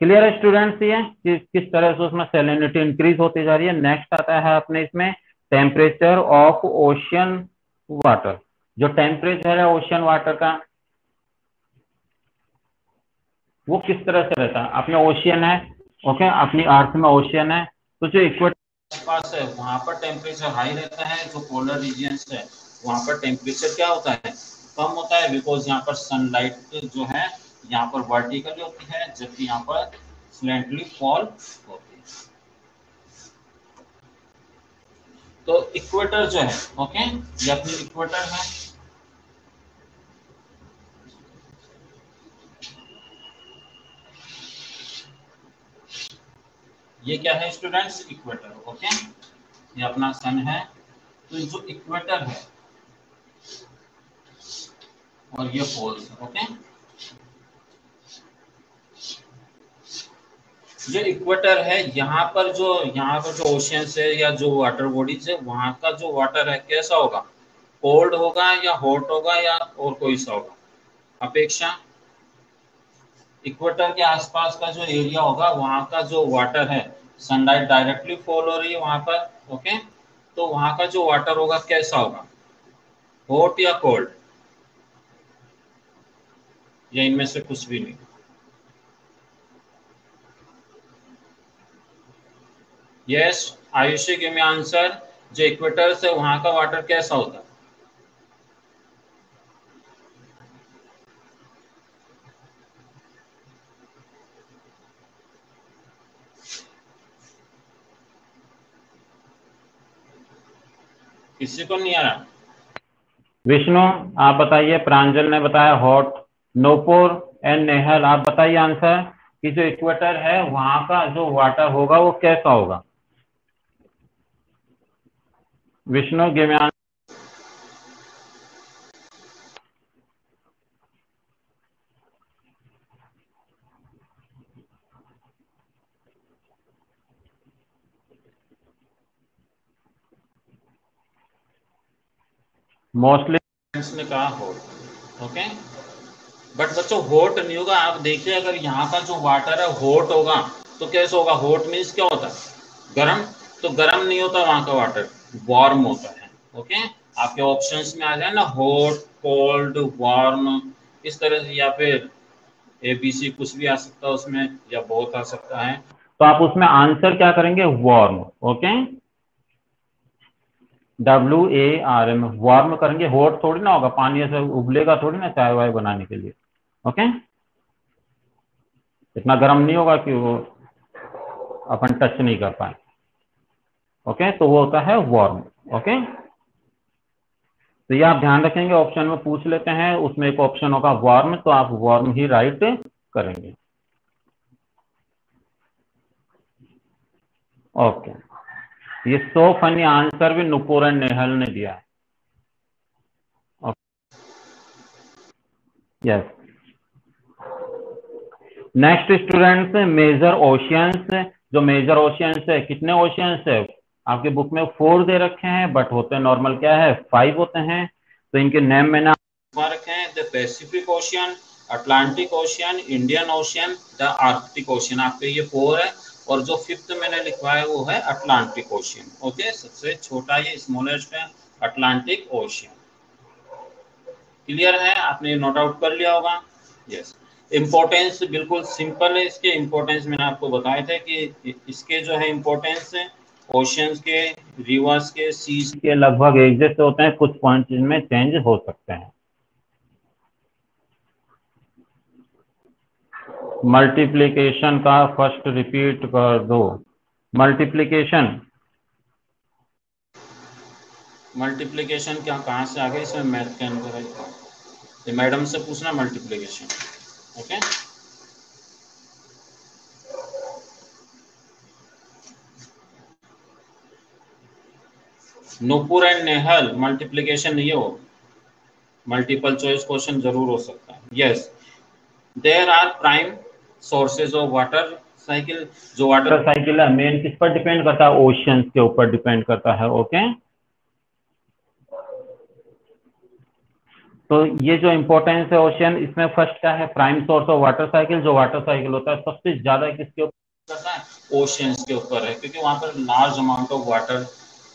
Clear है students ये किस तरह से उसमें सैलिनिटी इंक्रीज होती जा रही है। नेक्स्ट आता है अपने इसमें टेम्परेचर ऑफ ओशियन वाटर। जो टेम्परेचर है ओशियन वाटर का वो किस तरह से रहता है। अपने ओशियन है, ओके, अपनी अर्थ में ओशियन है, तो जो इक्वेटर पास है वहां पर टेम्परेचर हाई रहता है। जो पोलर रीजियंस है वहां पर टेम्परेचर क्या होता है, कम होता है, बिकॉज यहाँ पर सनलाइट जो है यहाँ पर वर्टिकली होती है, जबकि यहाँ पर स्लैंटली फॉल होती है। तो इक्वेटर जो है, ओके, ये अपनी इक्वेटर है। ये क्या है स्टूडेंट्स, इक्वेटर, ओके, ये अपना सन है। तो जो इक्वेटर है और ये पोल्स है, ओके। जो इक्वेटर है यहाँ पर जो ओशियंस है या जो वाटर बॉडीज है वहां का जो वाटर है कैसा होगा, कोल्ड होगा या हॉट होगा या और कोई सा होगा। अपेक्षा इक्वेटर के आसपास का जो एरिया होगा वहां का जो वाटर है, सनलाइट डायरेक्टली फॉल हो रही है वहां पर, ओके, तो वहां का जो वाटर होगा कैसा होगा, हॉट या कोल्ड, या इनमें से कुछ भी नहीं। Yes Ayushi give me answer. जो इक्वेटर से वहां का वाटर कैसा होता है। किसी को नहीं आ रहा। विष्णु आप बताइए, प्रांजल ने बताया हॉट, नोपुर एंड नेहल आप बताइए आंसर कि जो इक्वेटर है वहां का जो वाटर होगा वो कैसा होगा। Vishnu give me answer. Mostly ने कहा हॉट, ओके, बट बच्चों हॉट नहीं होगा। आप देखिए अगर यहाँ का जो वाटर है हॉट होगा तो कैसे होगा, हॉट मीन्स क्या होता है, गर्म, तो गर्म नहीं होता वहां का वाटर, वार्म होता है, ओके। आपके ऑप्शंस में आ जाए ना हॉट, कोल्ड, वार्म, इस तरह से, या फिर ABC कुछ भी आ सकता है उसमें, या बहुत आ सकता है, तो आप उसमें आंसर क्या करेंगे, वार्म, ओके, WARM, वार्म करेंगे। हॉट थोड़ी ना होगा, पानी ऐसे उबलेगा थोड़ी ना चाय वाय बनाने के लिए, ओके, इतना गर्म नहीं होगा कि वो अपन टच नहीं कर पाए, ओके, तो वो होता है वार्म, ओके। तो ये आप ध्यान रखेंगे, ऑप्शन में पूछ लेते हैं उसमें एक ऑप्शन होगा वार्म, तो आप वार्म ही राइट करेंगे, ओके। ये सो फनी आंसर भी नुपुर एंड नेहल ने दिया है, yes. Next students, major oceans. जो मेजर ओशियंस है, कितने ओशियंस है आपके बुक में, 4 दे रखे हैं, बट होते नॉर्मल क्या है 5 होते हैं। तो इनके नेम मैंने रखे हैं, the Pacific ocean, Atlantic ocean, Indian ocean, the Arctic ocean. आपके ये 4 है, और जो 5th मैंने लिखवाया वो है अटलांटिक ओशियन, ओके, सबसे छोटा ये स्मॉलेस्ट है अटलांटिक ओशियन। क्लियर है, आपने नोट आउट कर लिया होगा, यस। इम्पोर्टेंस बिल्कुल सिंपल है, इसके इम्पोर्टेंस मैंने आपको बताए थे कि इसके जो है इम्पोर्टेंस ओशियंस के, रिवर्स के, सीज के लगभग एक जैसे होते हैं, कुछ पॉइंट्स इनमें चेंज हो सकते हैं। मल्टीप्लिकेशन का फर्स्ट रिपीट कर दो। मल्टीप्लिकेशन, मल्टीप्लिकेशन क्या कहाँ से आ गए, इसमें मैथ के अंदर है, ये मैडम से पूछना multiplication, okay. Nupur and Nehal multiplication नहीं हो, मल्टीपल चॉइस क्वेश्चन जरूर हो सकता है, यस। There are prime sources of water cycle. जो वाटर साइकिल है मेन किस पर डिपेंड करता है, ओशियंस के ऊपर डिपेंड करता है, ओके। तो ये जो इंपॉर्टेंस है ओशियन, इसमें फर्स्ट क्या है, prime source of water cycle. जो वाटर साइकिल होता है सबसे ज्यादा किसके ऊपर करता है, ओशियंस के ऊपर है, क्योंकि वहां पर लार्ज अमाउंट ऑफ वाटर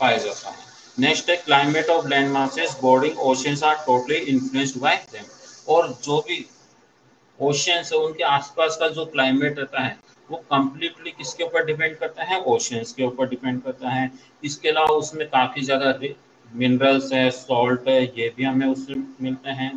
पाया जाता है। नेक्स्ट है climate of land masses bordering oceans are totally influenced by them. और जो भी ओशियंस है उनके आसपास का जो क्लाइमेट रहता है वो कंप्लीटली किसके ऊपर डिपेंड करता है, ओशियंस के ऊपर डिपेंड करता है। इसके अलावा उसमें काफी ज्यादा मिनरल्स है, सॉल्ट है, ये भी हमें उससे मिलते हैं।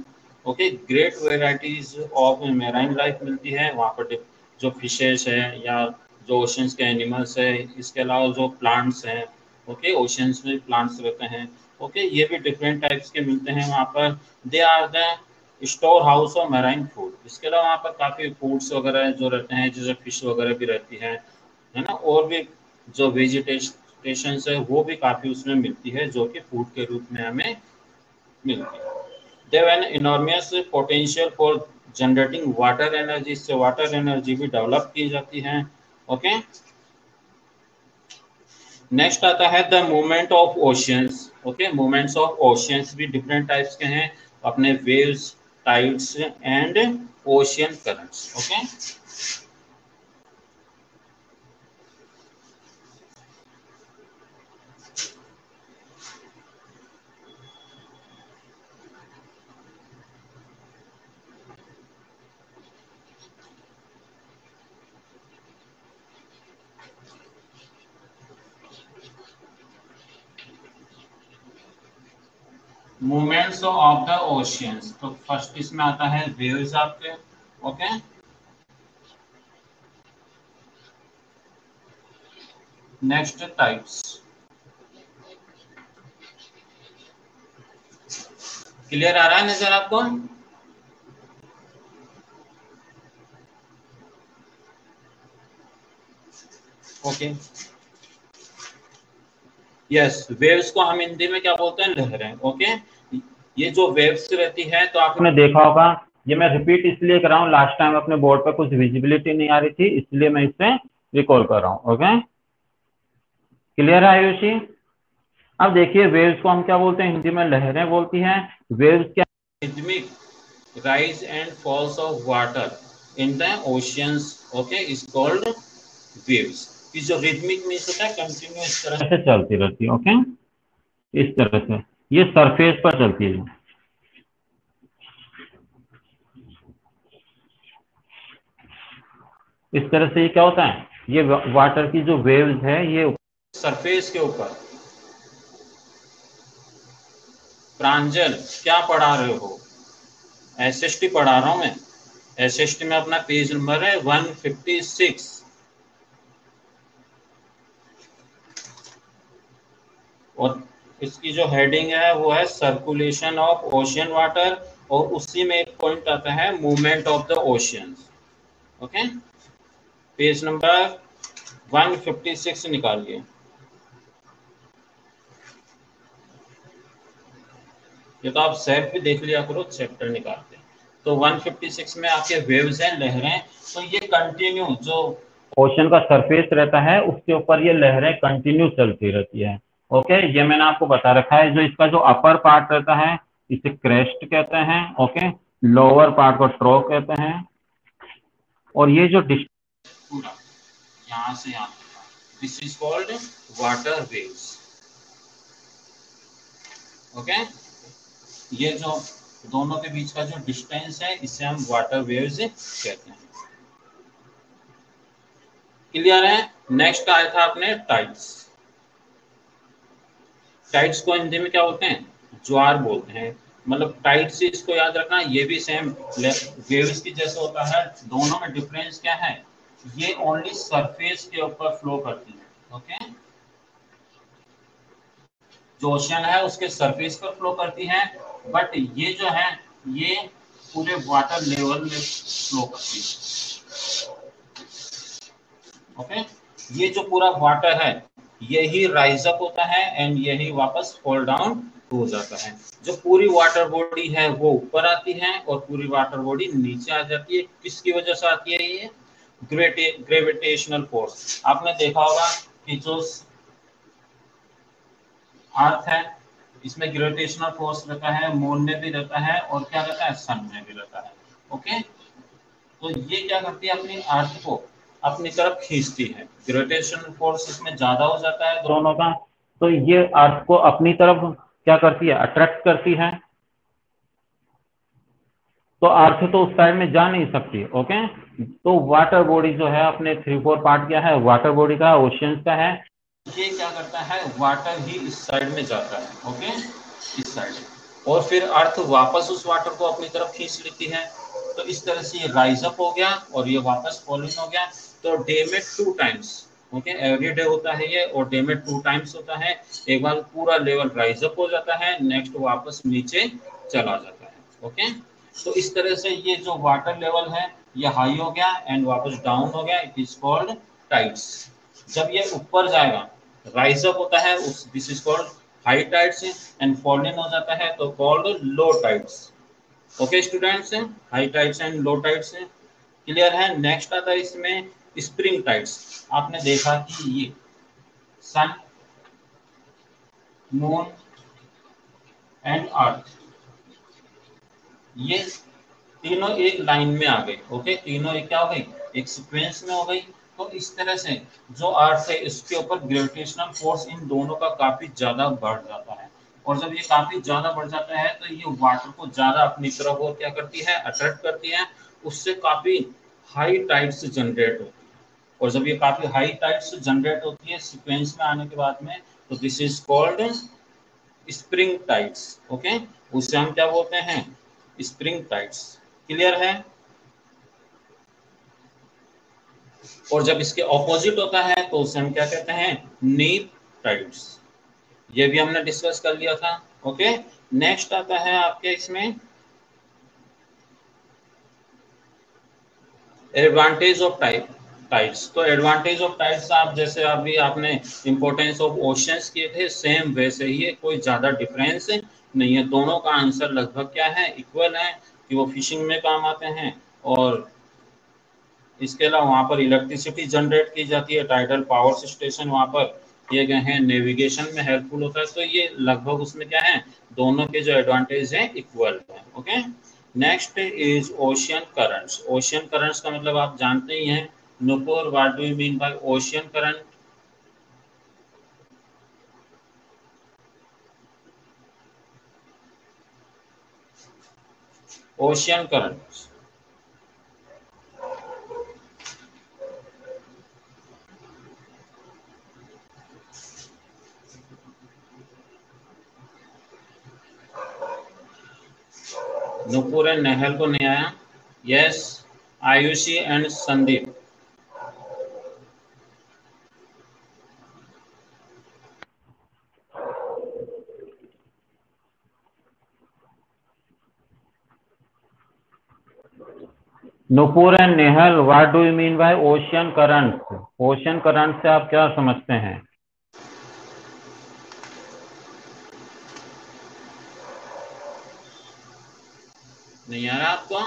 Okay, great varieties of marine life मिलती है वहाँ पर, जो फिशेस है या जो ओशियंस के एनिमल्स है। इसके अलावा जो प्लांट्स हैं, ओके, ओशियंस में प्लांट्स रहते हैं, ओके, ये भी डिफरेंट टाइप्स के मिलते हैं वहाँ पर। They are the store house और मैराइन फूड। इसके अलावा वहाँ पर काफी फूड्स वगैरह जो रहते हैं, जैसे फिश वगैरह भी रहती है ना, और भी जो वेजिटेशन है वो भी काफी उसमें मिलती है, जो कि फूड के रूप में हमें मिलती है। They have an enormous potential for generating water energy. इससे वाटर एनर्जी भी डेवलप की जाती है। ओके, नेक्स्ट आता है the movement of oceans. Okay, movements of oceans भी डिफरेंट टाइप्स के हैं अपने, waves, tides and ocean currents. Okay, movements of the oceans, तो फर्स्ट इसमें आता है वेव्स आपके। Okay, next types. क्लियर आ रहा है नजर आपको? ओके, यस, वेव्स को हम हिंदी में क्या बोलते हैं, लहरें। ओके, ये जो वेव्स रहती है, तो आपने देखा होगा, ये मैं रिपीट इसलिए कर रहा हूँ, लास्ट टाइम अपने बोर्ड पे कुछ विजिबिलिटी नहीं आ रही थी, इसलिए मैं इसे रिकॉल कर रहा हूँ। ओके, क्लियर है आयुषी? अब देखिए, वेव्स को हम क्या बोलते हैं, हिंदी में लहरें बोलती हैं। वेव्स क्या, rhythmic rise and falls of water in the oceans, okay, is called waves. कि जो रिदमिक मीन्स होता है कंटिन्यू, इस तरह से चलती रहती है। ओके, इस तरह से ये सरफेस पर चलती है। इस तरह से ये क्या होता है, ये वाटर की जो वेव्स है ये सरफेस के ऊपर। प्रांजल, क्या पढ़ा रहे हो? एसएसटी पढ़ा रहा हूं मैं। एसएसटी में अपना पेज नंबर है 156। और इसकी जो हेडिंग है वो है सर्कुलेशन ऑफ ओशियन वाटर, और उसी में एक पॉइंट आता है movement of the oceans. Okay, page number 156 निकालिए। ये तो आप सेट भी देख लिया करो, चैप्टर निकालते हैं। तो 156 में आपके वेव्स हैं, लहरें। तो ये कंटिन्यू जो ओशन का सरफेस रहता है उसके ऊपर ये लहरें कंटिन्यू चलती रहती है। ओके, ये मैंने आपको बता रखा है। जो इसका जो अपर पार्ट रहता है इसे क्रेस्ट कहते हैं। ओके, लोअर पार्ट को ट्रोक कहते हैं। और ये जो डिस्टेंस पूरा यहाँ से यहाँ, this is called water waves. Okay, ये जो दोनों के बीच का जो डिस्टेंस है इसे हम वाटर वेव्स कहते हैं। क्लियर है? नेक्स्ट आया था अपने टाइड्स। टाइड्स को हिंदी में क्या बोलते हैं, ज्वार बोलते हैं। मतलब टाइड से इसको याद रखना, ये भी सेम वेव्स की जैसे होता है। दोनों में डिफरेंस क्या है, ये ओनली सरफेस के ऊपर फ्लो करती है। ओके, जो ओशियन है उसके सरफेस पर फ्लो करती है, बट ये जो है ये पूरे वाटर लेवल में फ्लो करती है। ओके, ये जो पूरा वाटर है यही राइज अप होता है एंड यही वापस फॉल डाउन हो जाता है। जो पूरी वाटर बॉडी है वो ऊपर आती है और पूरी वाटर बॉडी नीचे आ जाती है। किसकी वजह से आती है ये, ग्रेविटेशनल फोर्स। आपने देखा होगा कि जो अर्थ है इसमें ग्रेविटेशनल फोर्स रहता है, मून में भी रहता है और क्या रहता है, सन में भी रहता है। ओके, तो ये क्या करती है, अपनी अर्थ को अपनी तरफ खींचती है। ग्रेविटेशनल फोर्स इसमें ज्यादा हो जाता है दोनों का, तो ये अर्थ को अपनी तरफ क्या करती है, अट्रैक्ट करती है। तो अर्थ तो उस साइड में जा नहीं सकती। ओके, तो वाटर बॉडी जो है, अपने 3-4 पार्ट क्या है, वाटर बॉडी का, ओशियंस का है। ये क्या करता है, वाटर ही इस साइड में जाता है। ओके, इस साइड, और फिर अर्थ वापस उस वाटर को अपनी तरफ खींच लेती है। तो इस तरह से ये राइज अप हो गया और ये वापस फॉलिंग हो गया। तो डे में 2 टाइम्स, ओके, एवरी डे होता है ये, और डे में 2 टाइम्स होता है। एक बार पूरा लेवल राइज अप हो जाता है, नेक्स्ट वापस नीचे चला जाता है। ओके, तो इस तरह से ये जो वाटर लेवल है ये हाई हो गया एंड वापस डाउन हो गया, इट इज कॉल्ड टाइड्स। जब ये ऊपर जाएगा, राइज अप होता है, उस this is called high tides, and falling हो जाता है तो called low tides. Okay students, high tides and low tides clear है। नेक्स्ट आता है इसमें स्प्रिंग टाइड्स। आपने देखा कि ये सन, मून एंड अर्थ, ये तीनों एक लाइन में आ गई। ओके, तीनों एक क्या हो गई, एक सीक्वेंस में हो गई। तो इस तरह से जो अर्थ है इसके ऊपर ग्रेविटेशनल फोर्स इन दोनों का काफी ज्यादा बढ़ जाता है। और जब ये काफी ज्यादा बढ़ जाता है तो ये वाटर को ज्यादा अपनी तरफ और क्या करती है, अट्रैक्ट करती है। उससे काफी हाई टाइड्स जनरेट होती है। और जब ये काफी हाई टाइड्स जनरेट होती है सीक्वेंस में आने के बाद में, तो this is called spring tides. Okay, उसे हम क्या बोलते हैं, स्प्रिंग टाइड्स। क्लियर है। और जब इसके ऑपोजिट होता है तो उसे हम क्या कहते हैं, नीप टाइड्स। ये भी हमने डिस्कस कर लिया था। ओके, नेक्स्ट आता है आपके इसमें एडवांटेज ऑफ टाइड्स। तो एडवांटेज ऑफ टाइड्स, आप जैसे अभी आपने इंपॉर्टेंस ऑफ ओशियंस किए थे, सेम वैसे ही है, कोई ज्यादा डिफरेंस नहीं है। दोनों का आंसर लगभग क्या है, इक्वल है, कि वो फिशिंग में काम आते हैं और इसके अलावा वहाँ पर इलेक्ट्रिसिटी जनरेट की जाती है, टाइडल पावर स्टेशन वहाँ पर किए गए हैं, नेविगेशन में हेल्पफुल होता है। तो ये लगभग उसमें क्या है, दोनों के जो एडवांटेज हैं इक्वल है। Okay, next is ocean currents. Ocean currents का मतलब आप जानते ही हैं। Nupur, what do you mean by ocean current? Ocean currents, Nupur and Nehal को नहीं आया। Yes, Ayushi and Sandeep. Nupur and Nehal, what do you mean by ocean currents? Ocean current से आप क्या समझते हैं? नहीं आ रहा आपको?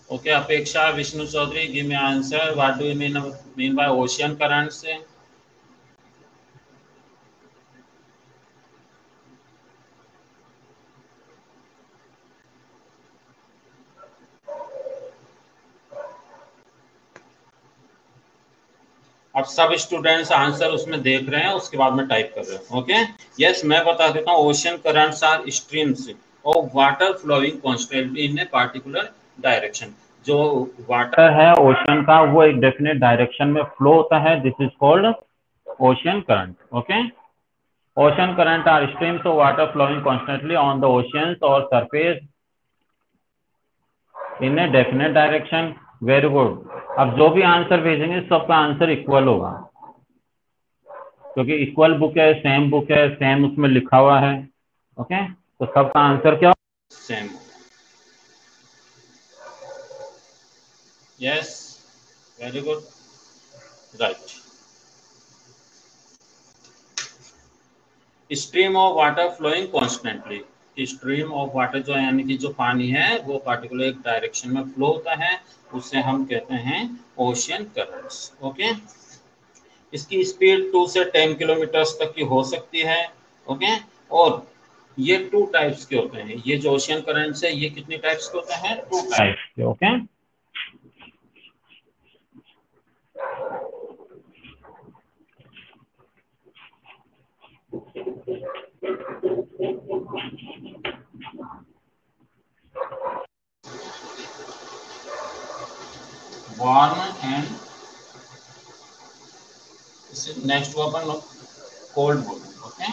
Okay, Apeksha, Vishnu Chaudhary, give me answer, what do you mean by ocean currents? अब सब स्टूडेंट्स आंसर उसमें देख रहे हैं, उसके बाद में टाइप कर रहे हैं। ओके, यस, मैं बता देता हूँ। Ocean currents are streams of water flowing constantly in a particular direction. जो वाटर है ओशन का, वो एक डेफिनेट डायरेक्शन में फ्लो होता है, this is called ocean current. Okay, ocean current are streams of water flowing constantly on the oceans और surface in a definite direction. Very good. अब जो भी आंसर भेजेंगे सबका आंसर इक्वल होगा, क्योंकि इक्वल बुक है, सेम बुक है, सेम उसमें लिखा हुआ है। ओके, तो सबका आंसर क्या सेम होगा। Yes, very good, right. Stream of water flowing constantly. Stream of water जो है, यानी कि जो पानी है वो पार्टिकुलर एक डायरेक्शन में फ्लो होता है, उसे हम कहते हैं ओशियन करंट्स। ओके, इसकी स्पीड 2 से 10 किलोमीटर तक की हो सकती है। ओके। और ये 2 टाइप्स के होते हैं, ये जो ओशियन करंट्स है ये कितने टाइप्स के होते हैं? 2 टाइप्स के। ओके। वार्म एंड नेक्स्ट को अपन कोल्ड बोलेंगे। Okay.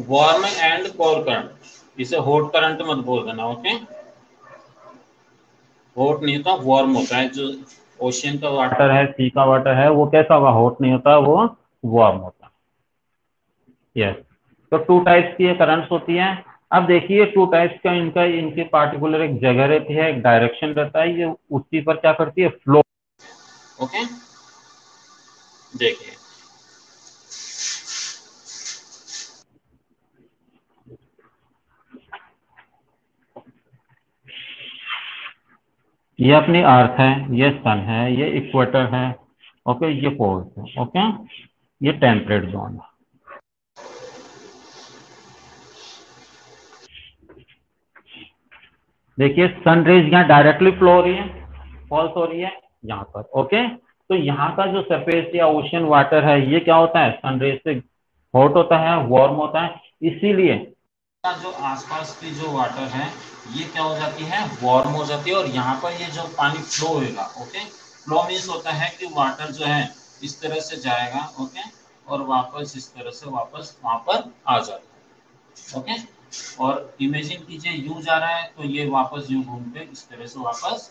Warm and cold current, इसे हॉट करंट मत बोल देना। ओके। हॉट नहीं होता, वार्म होता है। जो ओशियन का वाटर है, सी का वाटर है, वो कैसा होगा? हॉट नहीं होता, वो वार्म होता है। यस। तो 2 टाइप्स की करंट्स होती है। अब देखिए 2 टाइप्स का इनका इनके पार्टिकुलर एक जगह रहती है, एक डायरेक्शन रहता है, ये उसी पर क्या करती है? फ्लो। ओके। देखिए ये अपनी अर्थ है, ये सन है, ये इक्वेटर है। ओके। ये पोल्स है। ओके। ये टेम्परेट जोन है। देखिए सन रेज यहाँ डायरेक्टली फ्लो हो रही है, फॉल्स हो रही है यहाँ पर। ओके। तो यहाँ का जो सरफेस या ओशियन वाटर है ये क्या होता है? सन रेज से हॉट होता है, वार्म होता है, इसीलिए जो आसपास की जो वाटर है ये क्या हो जाती है? वार्म हो जाती है। और यहाँ पर ये जो पानी फ्लो होगा, ओके, फ्लो मीन्स होता है कि वाटर जो है इस तरह से जाएगा, ओके, और वापस इस तरह से वापस वहां पर आ जाता है। ओके। और इमेजिन कीजिए यूं जा रहा है तो ये वापस यूं घूम के इस तरह से वापस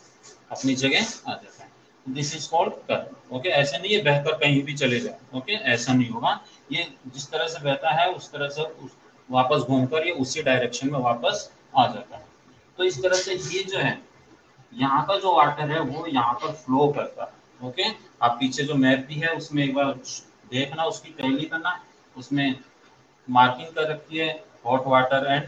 अपनी जगह आ जाता है। This is called current. Okay. ऐसे नहीं ये बहकर कहीं भी चले जाए, ओके, ऐसा नहीं होगा। ये जिस तरह से बहता है उस तरह से वापस घूमकर ये उसी डायरेक्शन में वापस आ जाता है। तो इस तरह से ये जो है यहाँ का जो वाटर है वो यहाँ पर फ्लो करता है। ओके। आप पीछे जो मैप भी है उसमें एक बार देखना, उसकी टैली करना, उसमें मार्किंग कर रखी है hot water and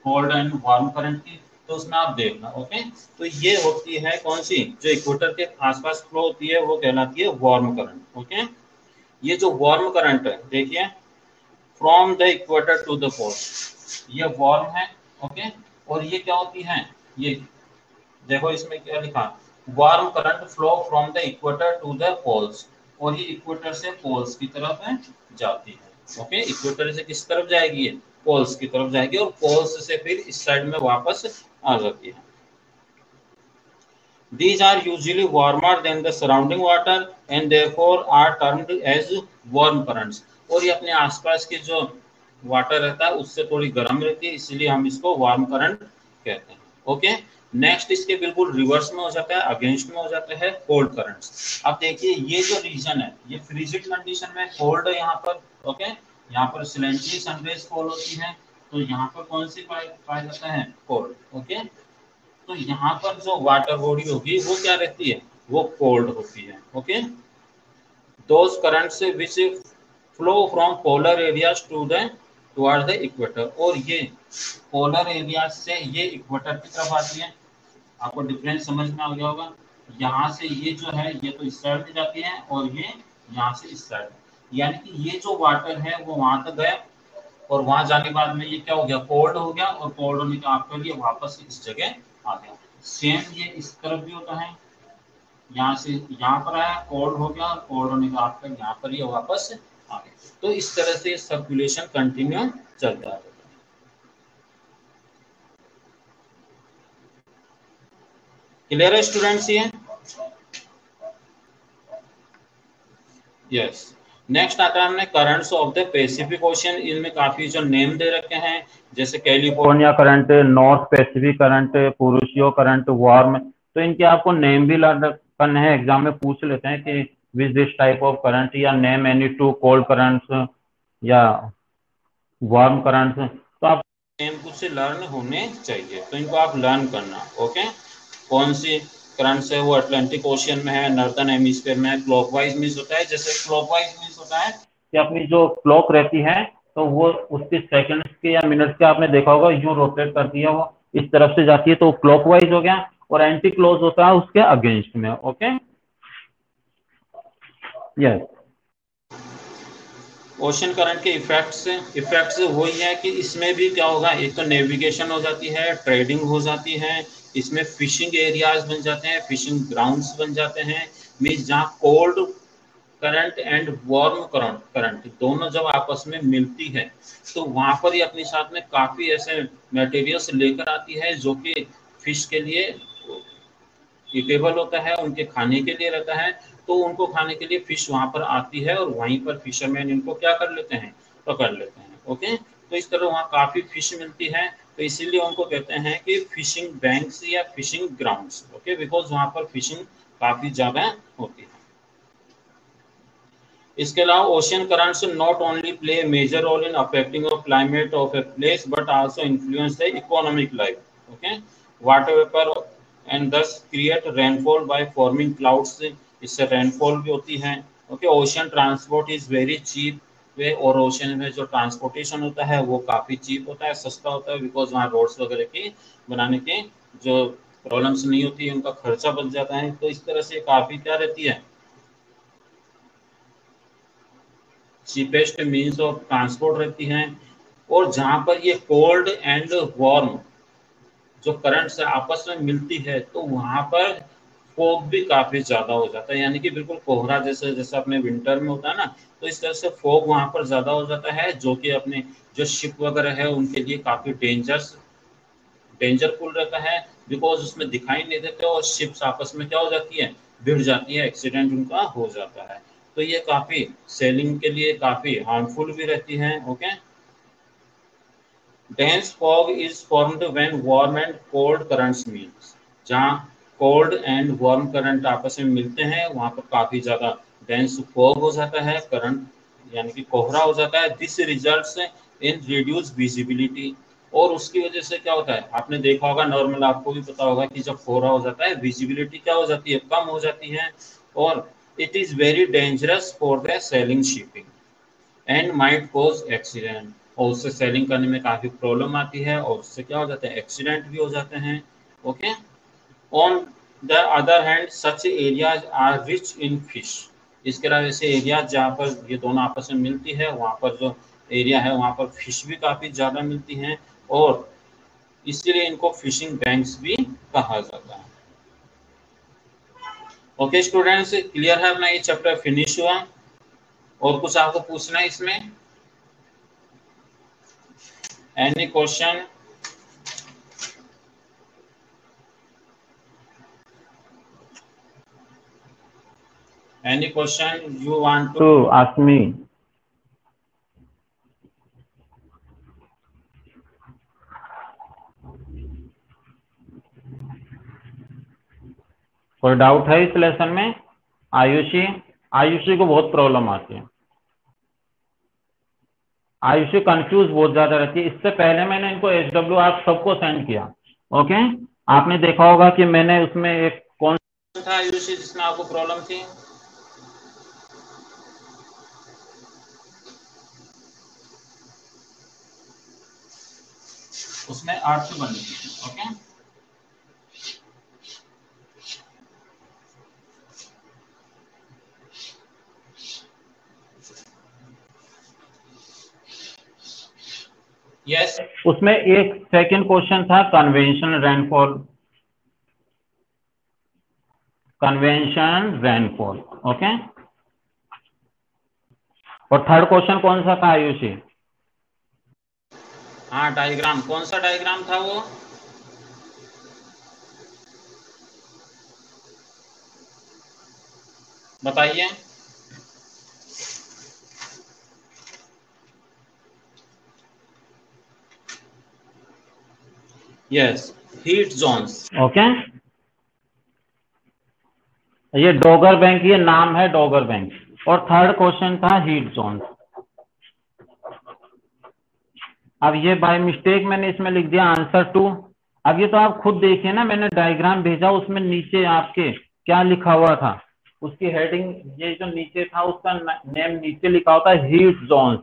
cold and warm current की, तो उसमें आप देखना। ओके। तो ये होती है कौन सी? जो इक्वेटर के आसपास फ्लो होती है वो कहलाती है वार्म करंट। ओके। ये जो वार्म करंट है देखिए, from the equator to the pole, ये वार्म है। ओके। और ये क्या होती है? ये देखो इसमें क्या लिखा, warm current flow from the equator to the poles, और ये इक्वेटर से पोल्स की तरफ जाती है। ओके। इक्वेटर से किस तरफ जाएगी? ये पोल्स की तरफ जाएगी, और पोल्स से फिर इस साइड में वापस आ जाती है। These are usually warmer than the surrounding water and therefore are termed as warm currents. और ये अपने आसपास के जो वाटर रहता है उससे थोड़ी गर्म रहती है, इसलिए हम इसको वार्म करंट कहते हैं। ओके। नेक्स्ट इसके बिल्कुल रिवर्स में हो जाता है, अगेंस्ट में हो जाता है कोल्ड करंट्स। अब देखिए ये जो रीजन है ये फ्रीजिड कंडीशन में कोल्ड है यहाँ पर। ओके। यहाँ पर सिलेंडरी सनरेज फॉल होती है, तो यहाँ पर कौन सी पाया जाता है? कोल्ड। ओके। तो यहाँ पर जो वाटर बॉडी होगी वो क्या रहती है? वो कोल्ड होती है। Okay. Those currents which flow from polar areas to the toward the equator, और ये पोलर एरिया से ये इक्वेटर की तरफ आती है। आपको डिफरेंस समझ में आ गया होगा। यहाँ से ये जो है ये तो इस साइड में जाती है, और ये यहाँ से इस साइड, यानी कि ये जो वाटर है वो वहां तक गया, और वहां जाने के बाद में ये क्या हो गया? कोल्ड हो गया, और कोल्ड होने के आपके लिए वापस इस जगह आ गया। सेम ये इस तरफ भी होता है, यहाँ से यहाँ पर आया, कोल्ड हो गया, कोल्ड होने का आपका यहाँ पर ये वापस आ गया। तो इस तरह से सर्कुलेशन कंटिन्यू चलता है। क्लियर है स्टूडेंट्स ये? यस। नेक्स्ट आता है हमने currents of the Pacific ocean. इनमें काफी जो नेम दे रखे हैं, जैसे California current, north Pacific current, Kuroshio current, warm, तो इनके आपको नेम भी करने हैं, एग्जाम में पूछ लेते हैं कि which this type of current, या name any two cold currents या वार्म करंट्स। तो आप नेम कुछ से लर्न होने चाहिए, तो इनको आप लर्न करना। ओके। कौन सी करंट है? वो अटलांटिक ओशियन में है, नॉर्दर्न हेमिस्फीयर में है। क्लॉकवाइज मींस होता है, जैसे क्लॉकवाइज मींस होता है कि अपनी जो क्लॉक रहती है तो वो उसके सेकंड्स के या मिनट्स के आपने देखा होगा यूं रोटेट करती है, वो इस तरफ से जाती है, तो क्लॉकवाइज हो गया। और एंटी क्लोज होता है उसके अगेंस्ट में। Okay, yes. ओशन करंट के इफेक्ट्स वही है कि इसमें भी क्या होगा, एक तो नेविगेशन हो जाती है, ट्रेडिंग हो जाती है, इसमें फिशिंग एरियाज बन जाते हैं, फिशिंग ग्राउंड्स बन जाते हैं। मीन्स जहाँ cold current and warm current दोनों जब आपस में मिलती है तो वहां पर ही अपने साथ में काफी ऐसे मटेरियल्स लेकर आती है जो कि फिश के लिए ईटेबल होता है, उनके खाने के लिए रहता है। तो उनको खाने के लिए फिश वहां पर आती है और वहीं पर फिशरमैन इनको क्या कर लेते हैं, पकड़ लेते हैं। ओके, तो इस तरह वहाँ काफी फिश मिलती है, तो इसीलिए उनको कहते हैं कि फिशिंग बैंक्स या फिशिंग ग्राउंड्स। ओके, बिकॉज वहां पर फिशिंग काफी ज्यादा होती है। इसके अलावा ocean currents not only play major role in affecting the climate of a place but also influence the economic life. Okay, water vapour and thus create rainfall by forming clouds, इससे rainfall भी होती है। Okay, ocean transport is very cheap way, और ocean में जो transportation होता है वो काफी चीप होता है, सस्ता होता है, बिकॉज वहाँ रोड्स वगैरह की बनाने की जो प्रॉब्लम्स नहीं होती है, उनका खर्चा बच जाता है। तो इस तरह से काफी क्या रहती है, चीपेस्ट मीन्स ऑफ ट्रांसपोर्ट रहती हैं। और जहां पर ये कोल्ड एंड वार्म जो करंट से आपस में मिलती है तो वहां पर फॉग भी काफी ज्यादा हो जाता है, यानी कि बिल्कुल कोहरा जैसे जैसे अपने विंटर में होता है ना, तो इस तरह से फॉग वहां पर ज्यादा हो जाता है, जो कि अपने जो शिप वगैरह है उनके लिए काफी डेंजरफुल रहता है, बिकॉज उसमें दिखाई नहीं देते और शिप्स आपस में क्या हो जाती है, भिड़ जाती है, एक्सीडेंट उनका हो जाता है। तो ये काफी सेलिंग के लिए काफी हार्मफुल भी रहती है। Okay, dense fog is formed when warm and cold currents meet, जहाँ कोल्ड एंड वार्म करंट आपस में मिलते हैं वहां पर काफी ज्यादा डेंस फॉग हो जाता है, करंट यानी कि कोहरा हो जाता है। This results in reduce visibility, और उसकी वजह से क्या होता है, आपने देखा होगा, नॉर्मल आपको भी पता होगा कि जब कोहरा हो जाता है विजिबिलिटी क्या हो जाती है, कम हो जाती है, और it is very dangerous for the selling shipping and might cause accident, और उससे सेलिंग करने में काफी प्रॉब्लम आती है और उससे क्या हो जाता है, एक्सीडेंट भी हो जाते हैं। Okay, on the other hand such areas are rich in fish, इसके अलावा ऐसे एरियाज जहाँ पर ये दोनों आपस में मिलती है वहाँ पर जो एरिया है वहाँ पर फिश भी काफी ज्यादा मिलती हैं, और इसीलिए इनको फिशिंग बैंक्स भी कहा जाता है। ओके स्टूडेंट्स, क्लियर है अपना ये चैप्टर फिनिश हुआ, और कुछ आपको पूछना है इसमें, any question? Any question you want to ask me? कोई डाउट है इस लेसन में? आयुषी को बहुत प्रॉब्लम आती है, आयुषी कंफ्यूज बहुत ज्यादा रहती है। इससे पहले मैंने इनको SW आप सबको सेंड किया। ओके, आपने देखा होगा कि मैंने उसमें एक कौन था आयुषी जिसमें आपको प्रॉब्लम थी? उसमें 8 से बनी थी। ओके, यस, उसमें एक सेकंड क्वेश्चन था कन्वेंशनल रेनफॉल। ओके, और थर्ड क्वेश्चन कौन सा था आयुषी? हाँ, डायग्राम, कौन सा डायग्राम था वो? बताइए। Yes, heat zones. ओके, ये डॉगर बैंक, ये नाम है डॉगर बैंक, और थर्ड क्वेश्चन था हीट जोन। अब ये बाय मिस्टेक मैंने इसमें लिख दिया आंसर 2। अब ये तो आप खुद देखिए ना, मैंने डायग्राम भेजा, उसमें नीचे आपके क्या लिखा हुआ था, उसकी हेडिंग, ये जो नीचे था उसका नेम नीचे लिखा होता है हीट जोन।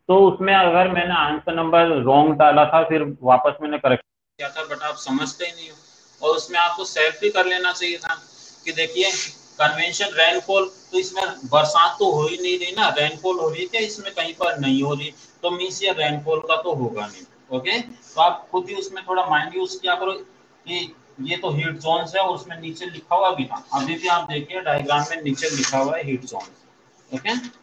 तो उसमें अगर मैंने आंसर नंबर रॉन्ग डाला था फिर वापस मैंने करेक्ट क्या था, बट आप समझते ही नहीं हो। और उसमें आपको सेल्फ भी कर लेना चाहिए था कि देखिए कन्वेंशन रेनफॉल, तो इसमें बरसात तो हो ही नहीं रही ना, रेनफॉल हो रही है क्या इसमें, कहीं पर नहीं हो रही, तो मीन्स ये रेनफॉल का तो होगा नहीं। ओके, तो आप खुद ही उसमें थोड़ा माइंड यूज किया करो कि ये तो हीट जोन्स है, और उसमें नीचे लिखा हुआ भी था, अभी भी आप देखिए डायग्राम में नीचे लिखा हुआ है हीट जोन। ओके,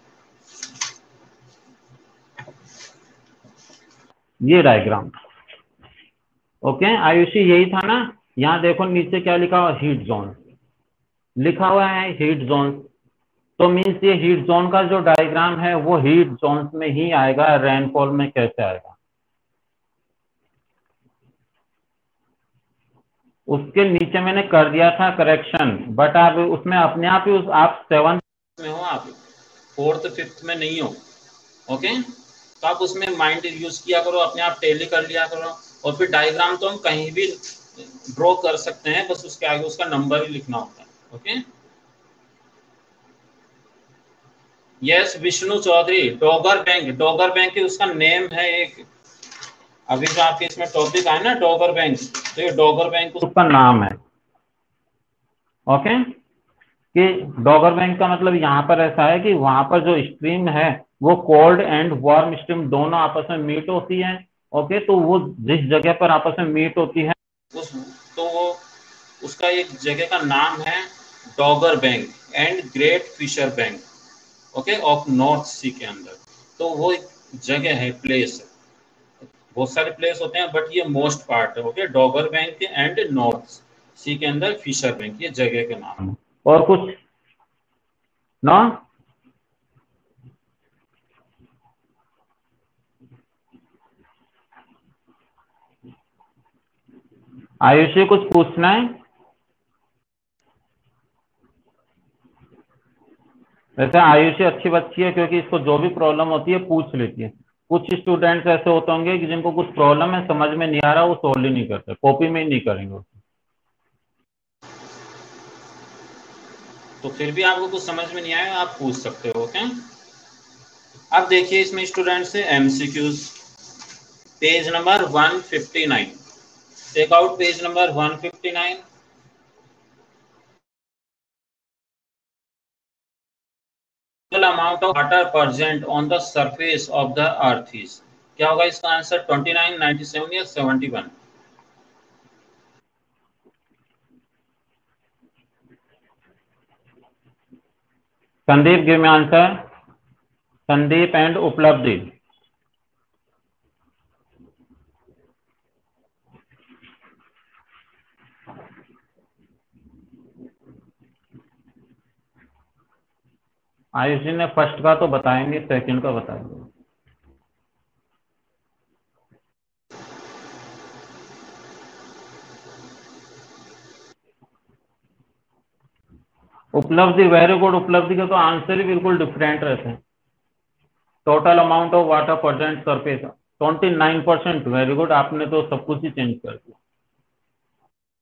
ये डायग्राम। ओके आयुषी, यही था ना। यहाँ देखो नीचे क्या लिखा हुआ, हीट जोन लिखा हुआ है, हीट जोन। तो मीन्स ये हीट जोन का जो डायग्राम है वो हीट जोन में ही आएगा, रेनफॉल में कैसे आएगा। उसके नीचे मैंने कर दिया था करेक्शन, बट आप उसमें अपने आप ही आप 7th में हो, आप 4th 5th में नहीं हो। ओके, तो आप उसमें माइंड यूज किया करो, अपने आप टेली कर लिया करो, और फिर डायग्राम तो हम कहीं भी ड्रॉ कर सकते हैं, बस उसके आगे उसका नंबर ही लिखना होता है। Okay, yes Vishnu Chaudhary, डॉगर bank, डॉगर bank उसका नेम है एक, अभी जो आपके इसमें टॉपिक आया ना डॉगर बैंक, तो ये डॉगर बैंक उसका नाम है। ओके, कि डॉगर बैंक का मतलब यहाँ पर ऐसा है कि वहां पर जो स्ट्रीम है वो कोल्ड एंड वार्म स्ट्रीम दोनों आपस में मीट होती है। ओके, तो वो जिस जगह पर आपस में मीट होती है उस, तो वो उसका एक जगह का नाम है Dogger Bank and Great Fisher Bank, okay, off North Sea के अंदर। तो वो एक जगह है, प्लेस है, बहुत सारे प्लेस होते हैं बट ये मोस्ट पार्ट है। Okay, Dogger Bank and North Sea के अंदर फिशर बैंक, ये जगह के नाम। और कुछ ना। आयुषी कुछ पूछना है? वैसे आयुषी अच्छी बच्ची है, क्योंकि इसको जो भी प्रॉब्लम होती है पूछ लेती है। कुछ स्टूडेंट्स ऐसे होते होंगे कि जिनको कुछ प्रॉब्लम है, समझ में नहीं आ रहा, वो सोल्व ही नहीं करते, कॉपी में ही नहीं करेंगे। तो फिर भी आपको कुछ समझ में नहीं आया, आप पूछ सकते हो। ओके, अब देखिए इसमें स्टूडेंट्स से MCQs, page number 159, take out page number 159। Amount of water present on the surface of the earth is, क्या होगा इसका आंसर, 29, 97 या 71? Sandeep give me answer, Sandeep and Upalabdhi. Ayush जी ने फर्स्ट का तो बताएंगे, सेकंड का बताएंगे। उपलब्धि, वेरी गुड। उपलब्धि का तो आंसर ही बिल्कुल डिफरेंट रहते हैं। Total amount of water present surface 29%। Very good, आपने तो सब कुछ ही चेंज कर दिया।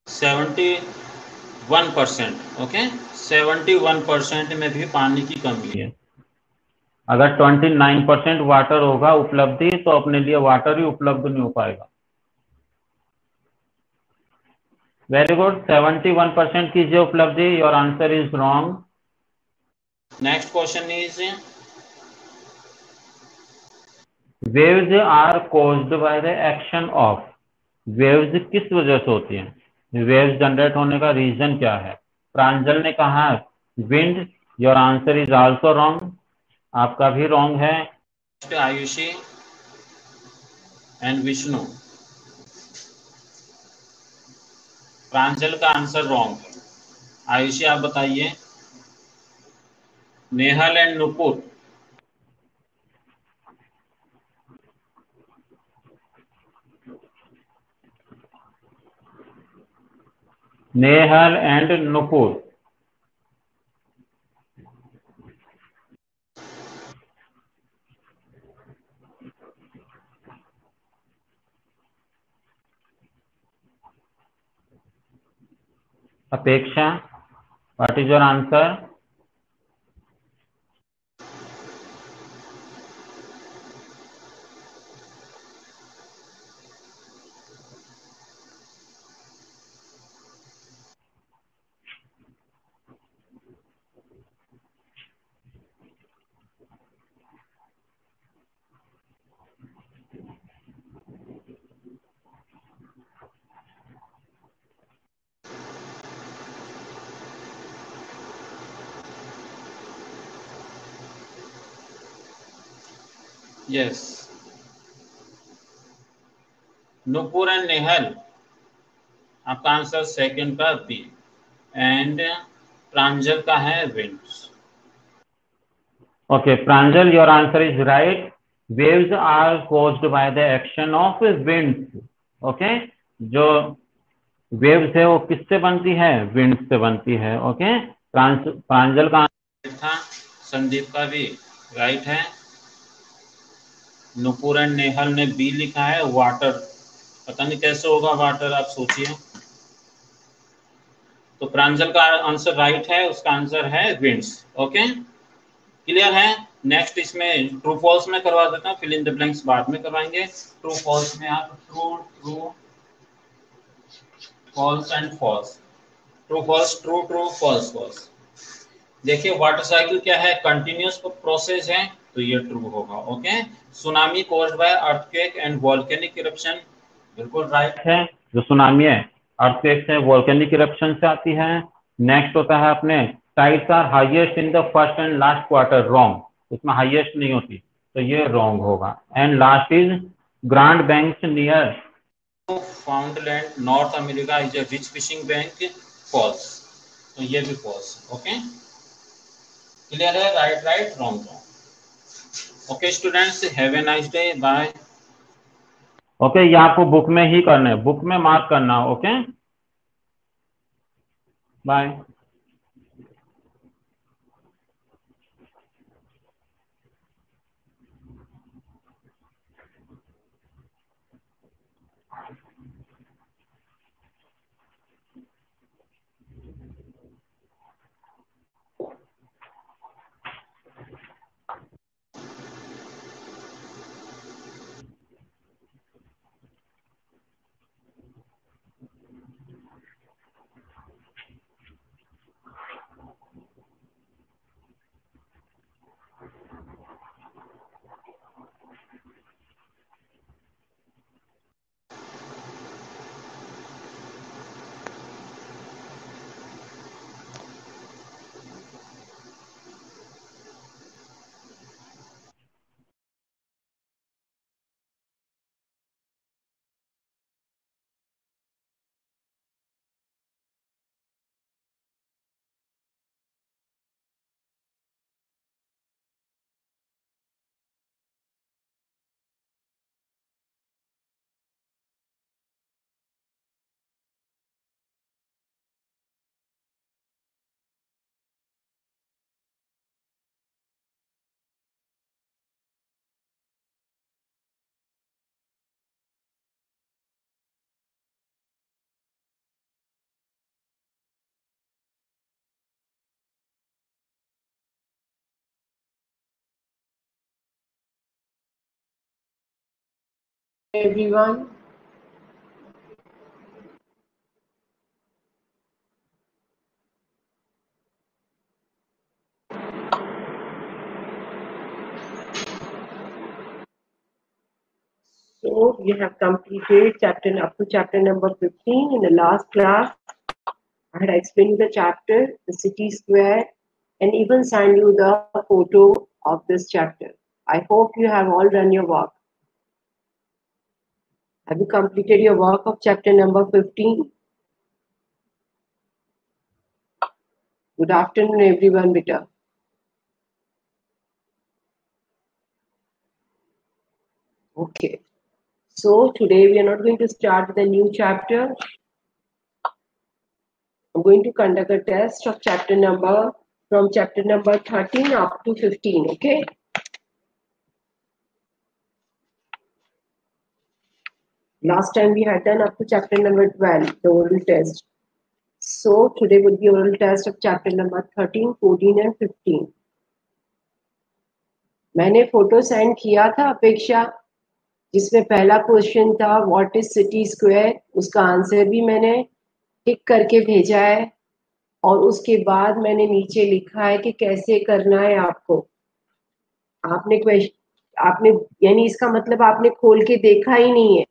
71%। ओके, 71% में भी पानी की कमी है। अगर 29% वाटर होगा उपलब्धि, तो अपने लिए वाटर ही उपलब्ध नहीं हो पाएगा। वेरी गुड, 71% कीजिए Upalabdhi, your answer is wrong. Next question is, waves are caused by the action of. Waves किस वजह से होती हैं? वेव्स जनरेट होने का रीजन क्या है? प्रांजल ने कहा wind, your answer is also wrong, आपका भी रॉन्ग है। आयुषी एंड विष्णु, प्रांजल का आंसर रॉन्ग है। आयुषी आप बताइए, Nehal and Nupur, Nehal and Nupur. Apeksha, what is your answer? Yes, Nupur and Nehal, आपका आंसर सेकंड का बी। एंड प्रांजल का है winds. Okay Pranjal, your answer is right. Waves are caused by the action of winds. Okay, जो वेव्स है वो किससे बनती है? विंड से बनती है। ओके, प्रांजल का था, संदीप का भी राइट है। नुपुर एंड नेहल ने बी लिखा है, वाटर। पता नहीं कैसे होगा वाटर, आप सोचिए। तो प्रांजल का आंसर राइट है, उसका आंसर है विंड्स। ओके, क्लियर है। नेक्स्ट इसमें ट्रू फॉल्स में करवा देता हूँ, फिल इन द ब्लैंक्स बाद में करवाएंगे। ट्रू फॉल्स में आप true true false and false, true false true true false false. देखिए वाटर साइकिल क्या है, कंटिन्यूअस प्रोसेस है, तो ये ट्रू होगा। Okay, tsunami caused by earthquake and volcanic eruption, बिल्कुल राइट है। जो सुनामी है अर्थक्वेक से, वोल्केनिक इरप्शन से आती है। नेक्स्ट होता है अपने tides are highest in the first and last quarter, wrong, उसमें हाईएस्ट नहीं होती, तो ये रॉन्ग होगा। And last is Grand Banks near Foundland North America is a rich fishing bank, false, तो ये भी फॉल्स। ओके, क्लियर है, right right wrong wrong. Okay students, have a nice day, bye. Okay, ये आपको book में ही करना है, book में मार्क करना। Okay, bye. Everyone, so you have completed chapter up to chapter number 15. In the last class, I had explained the chapter, the city square, and even sent you the photo of this chapter. I hope you have all done your work. Have you completed your work of chapter number 15? Good afternoon, everyone, beta. Okay. So today we are not going to start with a new chapter. I'm going to conduct a test of from chapter number 13 up to 15. Okay. Last time we had done up to chapter number 12, the oral test. So today would be oral test of chapter number 13, 14 and 15. मैंने photo send किया था अपेक्षा, जिसमें पहला question था what is city square, उसका answer भी मैंने टिक करके भेजा है, और उसके बाद मैंने नीचे लिखा है कि कैसे करना है आपको। आपने यानी इसका मतलब आपने खोल के देखा ही नहीं है,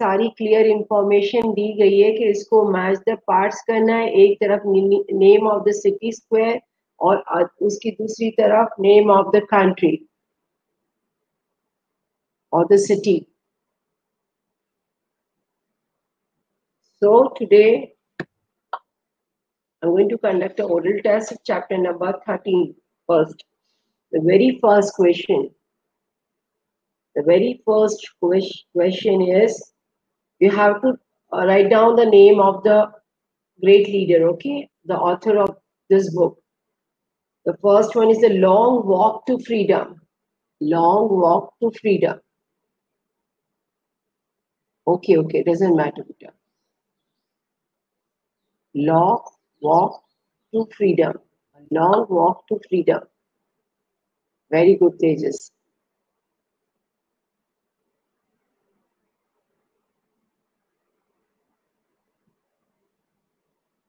सारी क्लियर इंफॉर्मेशन दी गई है कि इसको मैच द पार्ट्स करना है। एक तरफ name of the city square और उसकी दूसरी तरफ name of the country. or the city. So today I'm going to conduct an oral test of chapter number 13 first. The very first question. The very first question is, you have to write down the name of the great leader, okay? The author of this book. The first one is The Long Walk to Freedom. Long Walk to Freedom. Okay, doesn't matter. Long Walk to Freedom. Long Walk to Freedom. Very good, Tejas.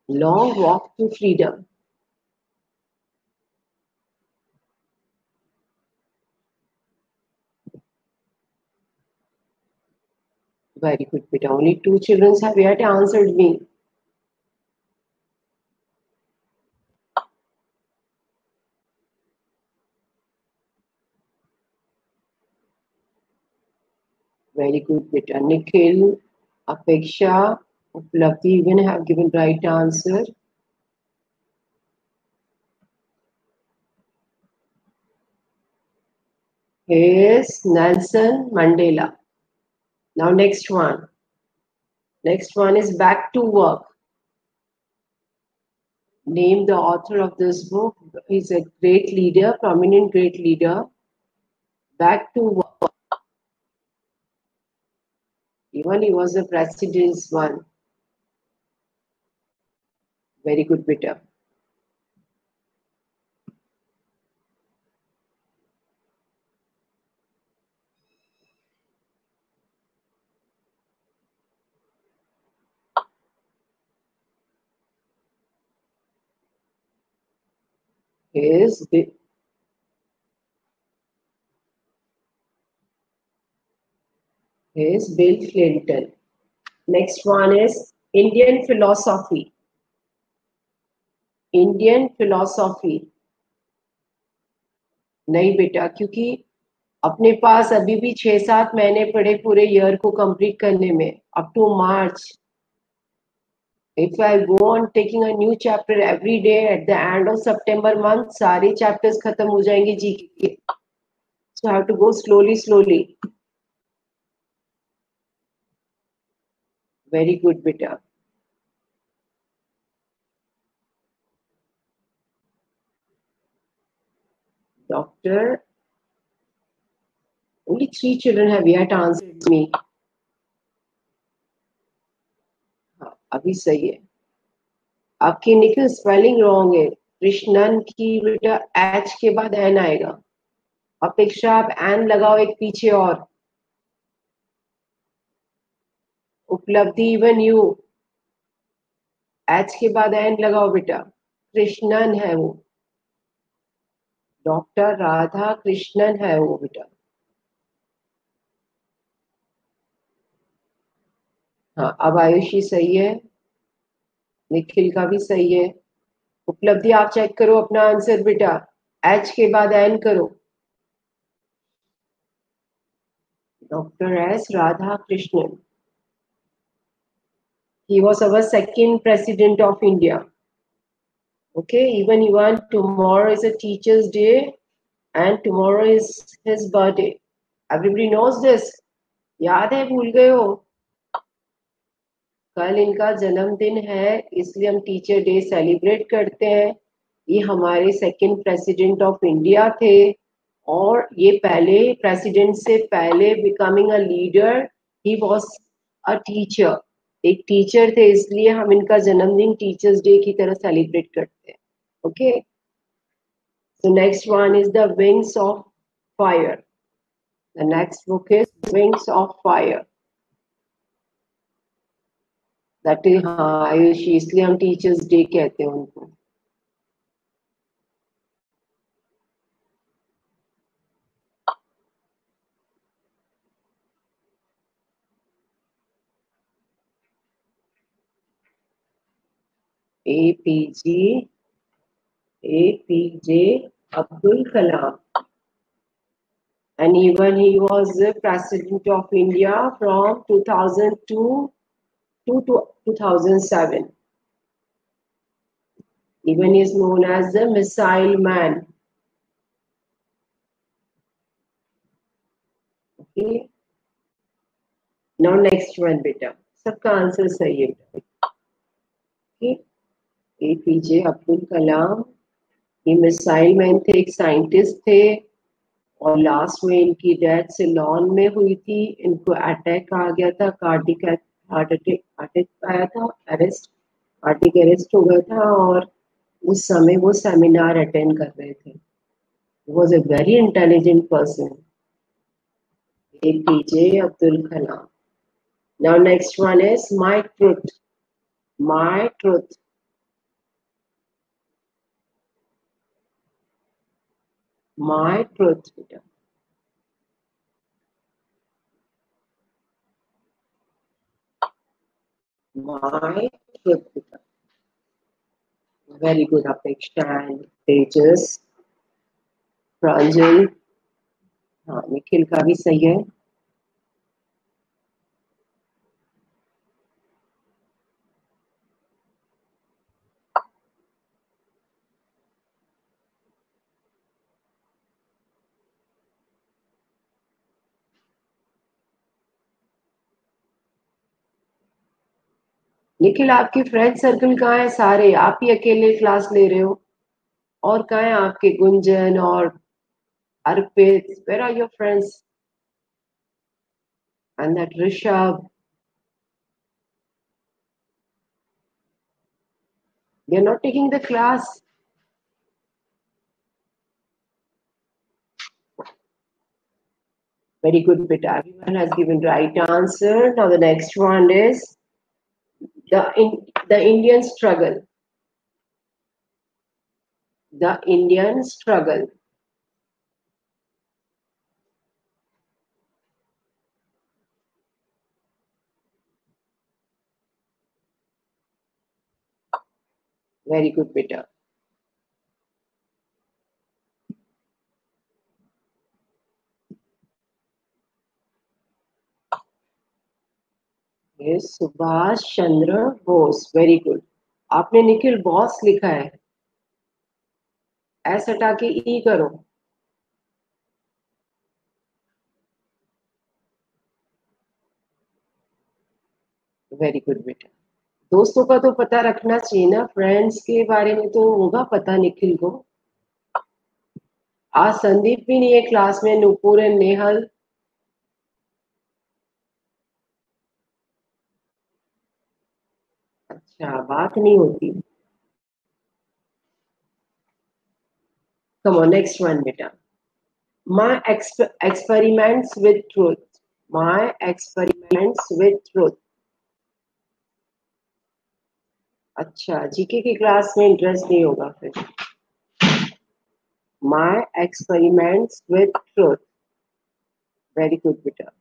Long Walk to Freedom. Very good, beta. Only 2 children have yet answered me. Very good, beta. Nikhil, Apeksha, Uplavdi even have given right answer. Here's Nelson Mandela. Now next one. Next one is Back to Work. Name the author of this book. He's a great leader, prominent great leader. Back to Work. Even he was the president's one. Very good, beta. Here's Bill Clinton. Next one is Indian philosophy. Indian philosophy. नहीं बेटा, क्योंकि अपने पास अभी भी 6-7 महीने पड़े पूरे year को कंप्लीट करने में, up to March. If I go on taking a new chapter every day at the end of September month, सारे chapters खत्म हो जाएंगे जीके के. So I have to go slowly. Very good, beta. Doctor, only 3 children have yet answered me. हाँ, अभी सही है. आपकी निखिल स्पेलिंग रॉन्ग है. कृष्णन की बेटा एच के बाद एन आएगा. अपेक्षा आप एन लगाओ एक पीछे और. उपलब्धि इवन यू एच के बाद एन लगाओ बेटा. कृष्णन है वो. डॉक्टर राधा कृष्णन है वो बेटा. हाँ, अब आयुषी सही है. निखिल का भी सही है. उपलब्धि आप चेक करो अपना आंसर बेटा. एच के बाद एन करो. Doctor S Radha Krishnan. He was our second president of India. Okay, even Ivan, tomorrow is a teacher's day and tomorrow is his birthday. Everybody knows this. याद है, भूल गए हो? कल इनका जन्मदिन है, इसलिए हम टीचर डे सेलिब्रेट करते हैं. ये हमारे सेकंड प्रेसिडेंट ऑफ इंडिया थे और ये पहले प्रेसिडेंट से पहले becoming a leader he was a teacher. एक टीचर थे, इसलिए हम इनका जन्मदिन टीचर्स डे की तरह सेलिब्रेट करते हैं. Okay, so next one is the wings of fire. The next book is wings of fire. That is, हाँ आयुषी, इसलिए हम टीचर्स डे कहते हैं उनको. APJ Abdul Kalam. and even he was the president of India from 2002 to 2007. Even he is known as the Missile Man. Okay. Now next one बेटा, सबका answer सही है बेटा. Okay. APJ अब्दुल कलाम, ये मिसाइल मैन थे, एक साइंटिस्ट थे, और लास्ट में इनकी डेथ सिलोन में हुई थी. इनको अटैक आ गया था, हार्ट अटैक आया था, कार्डिक अरेस्ट हो गया था, और उस समय वो सेमिनार अटेंड कर रहे थे. Was a very intelligent person. APJ Abdul Kalam. Now next one is my truth. My truth. My truth. My truth. Very good, Apeksha and Tejas. Pranjal. हाँ, निखिल का भी सही है. निखिल, आपके फ्रेंड सर्कल कहाँ है सारे? आप ही अकेले क्लास ले रहे हो? और कहाँ है आपके गुंजन और अर्पित? Where are your friends? And that Rishabh. They're not taking the class. Very good, beta. Everyone has given right answer. Now the next one is the Indian struggle. The Indian struggle. Very good, beta. Yes, Subhash Chandra Bose. Very good. आपने Nikhil boss लिखा है. S हटा के ई करो. Very good बेटा. दोस्तों का तो पता रखना चाहिए ना, फ्रेंड्स के बारे में तो होगा पता निखिल को. आज संदीप भी नहीं है क्लास में, नूपुर एंड नेहल. अच्छा, बात नहीं होती. Come on, next one, beta. My experiments with truth. My experiments with truth. अच्छा, जीके की क्लास में इंटरेस्ट नहीं होगा फिर. My experiments with truth. Very good, beta.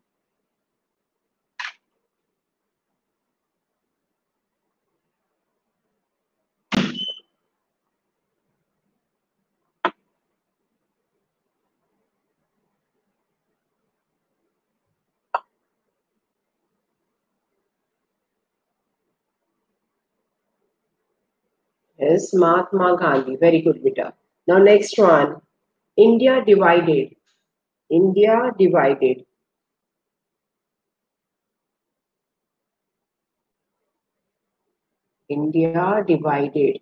Yes, Mahatma Gandhi. Very good, beta. Now next one. India divided. India divided. India divided.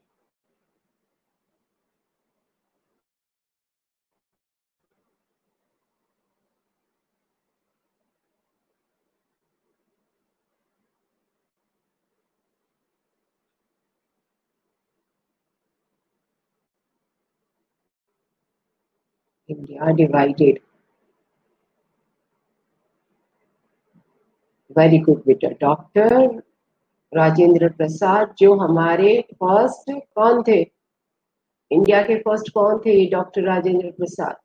India divided. Very good बेटा. Doctor Rajendra प्रसाद, जो हमारे first कौन थे? इंडिया के फर्स्ट कौन थे? Doctor Rajendra Prasad.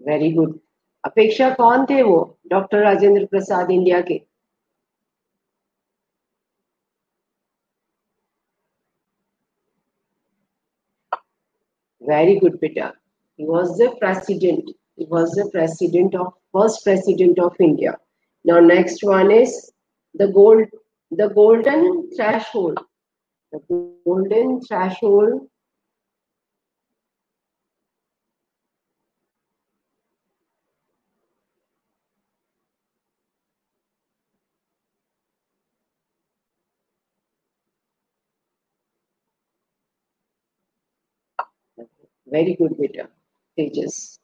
Very good. Apeksha, कौन थे वो डॉक्टर राजेंद्र प्रसाद इंडिया के? Very good, beta. He was the president. He was the first president of India. Now next one is the golden threshold. The golden threshold. Very good, beta. Tejas.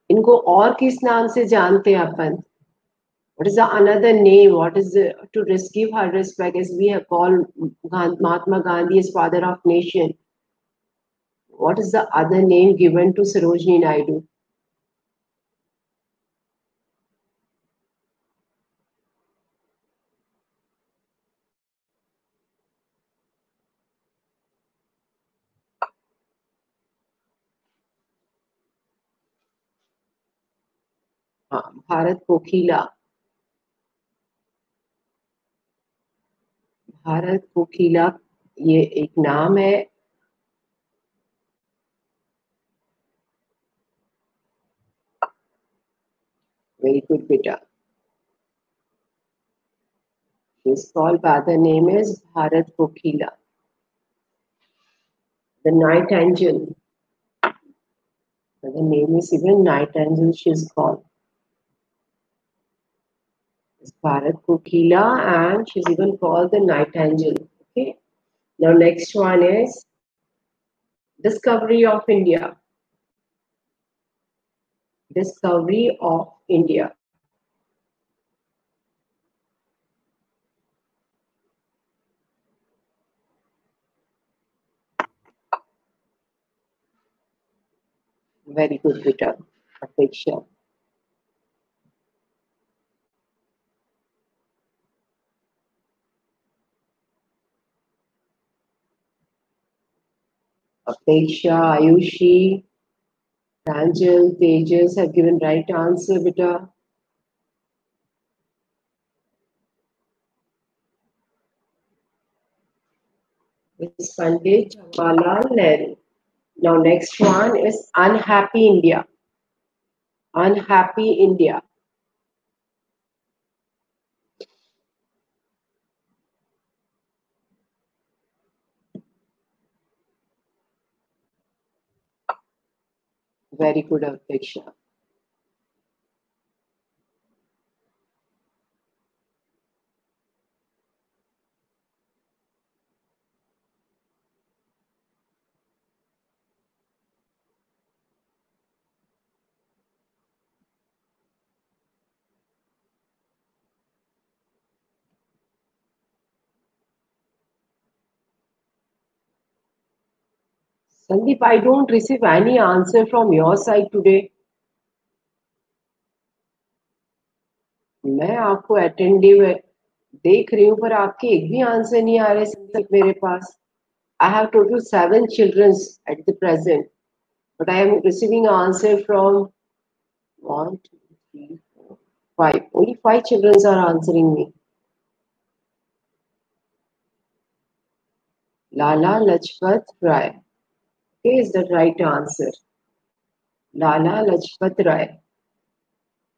इनको और किस नाम से जानते हैं अपन? What is the another name? What is to give her respect as we have called Mahatma Gandhi as father of nation? What is the other name given to Sarojini Naidu? हाँ, भारत कोकिला. भारत कोकिला ये एक नाम है. Very good, beta. She is called by the name as Bharat Kokhila. The night angel. The name is even night angel. She is called. It's Bharat Kokhila, and she's even called the night angel. Okay. Now next one is discovery of India. Discovery of India. Very good, beta. Apeksha. Apeksha, Ayushi, Pranjal, Tejas have given right answer, beta. It's Pandit Jawaharlal Nehru. Now next one is unhappy India. Unhappy India. Very good, Apeksha. Sandeep, I don't receive any answer from your side today. मैं आपको अटेंडिव देख रही हूँ पर आपके एक भी answer नहीं आ रहे संदीप मेरे पास. I have total 7 children at the present, but I am receiving an answer from 1, 2, 3, 4, 5. Only 5 children are answering me. Lala Lajpat Rai. Okay, is the right answer. Lala Lajpat Rai.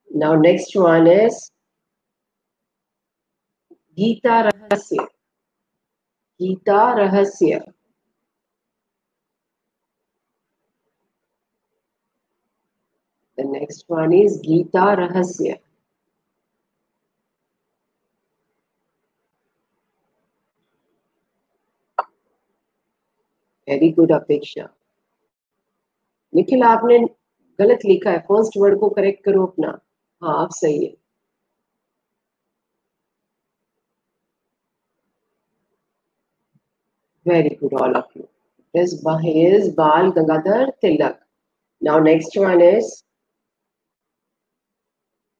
Now next one is Geeta Rahasya. Geeta Rahasya. The next one is Geeta Rahasya. Very good, Apeksha. Nikhil आपने गलत लिखा है. First word को correct करो अपना. हाँ, आप सही है. Very good, all of you. This is Bal Gangadhar Tilak. Now next one is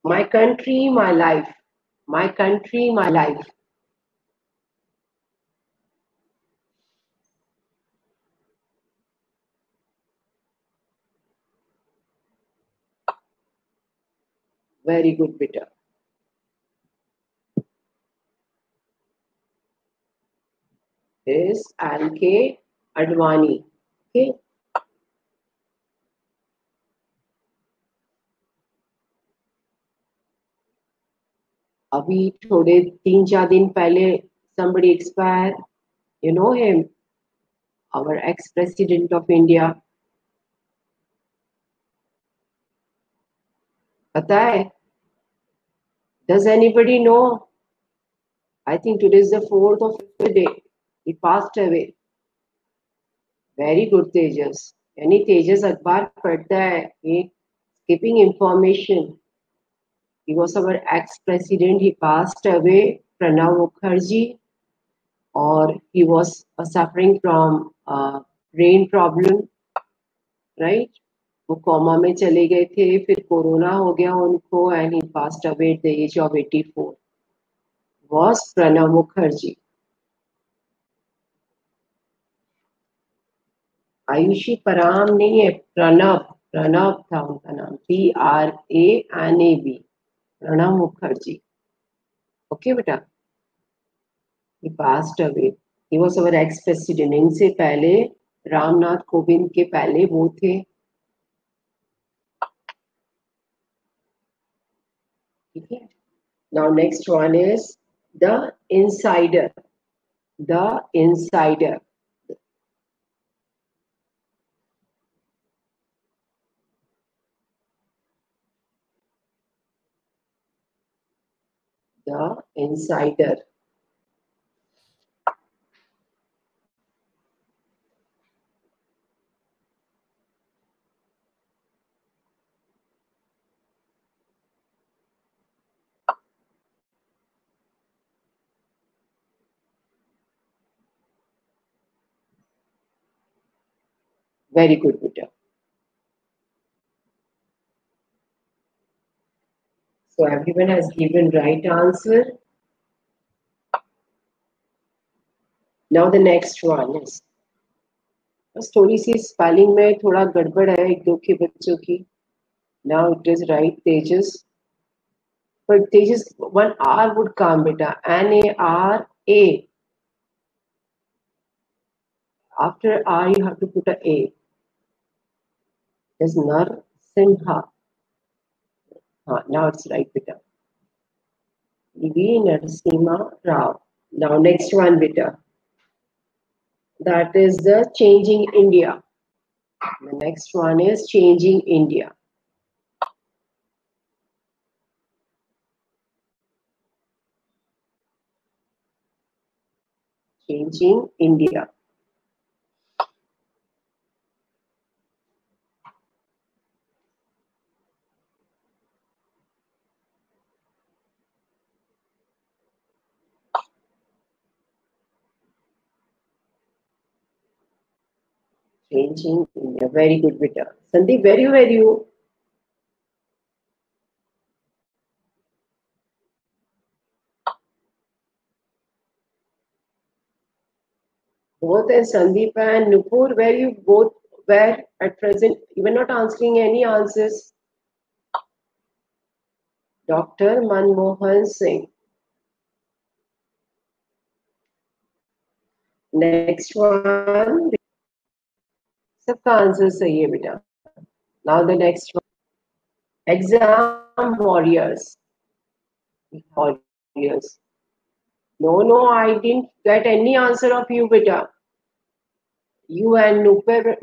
my country, my life. My country, my life. Very good, beta. Is L.K. Advani. Okay. अभी थोड़े 3-4 दिन पहले somebody expired. You know him, our ex-president of India. पता है? Does anybody know? I think today is the 4th or 5th day. He passed away. Very good, Tejas. यानी तेजस अखबार पढ़ता है. He skipping information. He was our ex-president. He passed away, Pranab Mukherjee, or he was suffering from brain problem, right? वो coma में चले गए थे, फिर कोरोना हो गया उनको, and he passed away at the age of 84. Was Pranab Mukherjee. Ayushi पराम नहीं है, प्रणब था उनका नाम, PRANAB, प्रणब मुखर्जी. ओके बेटा. He passed away. He was our ex-president. इनसे पहले रामनाथ कोविंद के पहले वो थे. ठीक है. Now next one is the insider. The insider. The insider. Very good, beta. So everyone has given right answer. Now the next one is, बस थोड़ी सी स्पेलिंग में थोड़ा गड़बड़ है एक दो के बच्चों की. Now it is right, Tejas. But Tejas, one R would come, beta. NARA. After R, you have to put a A. There's Narsimha. Now it's right, beta. V. Narasimha Rao. Now next one, beta. That is the Changing India. The next one is Changing India. Changing India. Changing India. Very good, beta. Sandeep, where were you? Both and Sandeep and Nupur, where you both were at present? You were not answering any answers. Dr. Manmohan Singh. Next one. सबका answer सही है बेटा. Now the next one. Exam warriors. No, I didn't get any answer of you, beta. You and Nuper,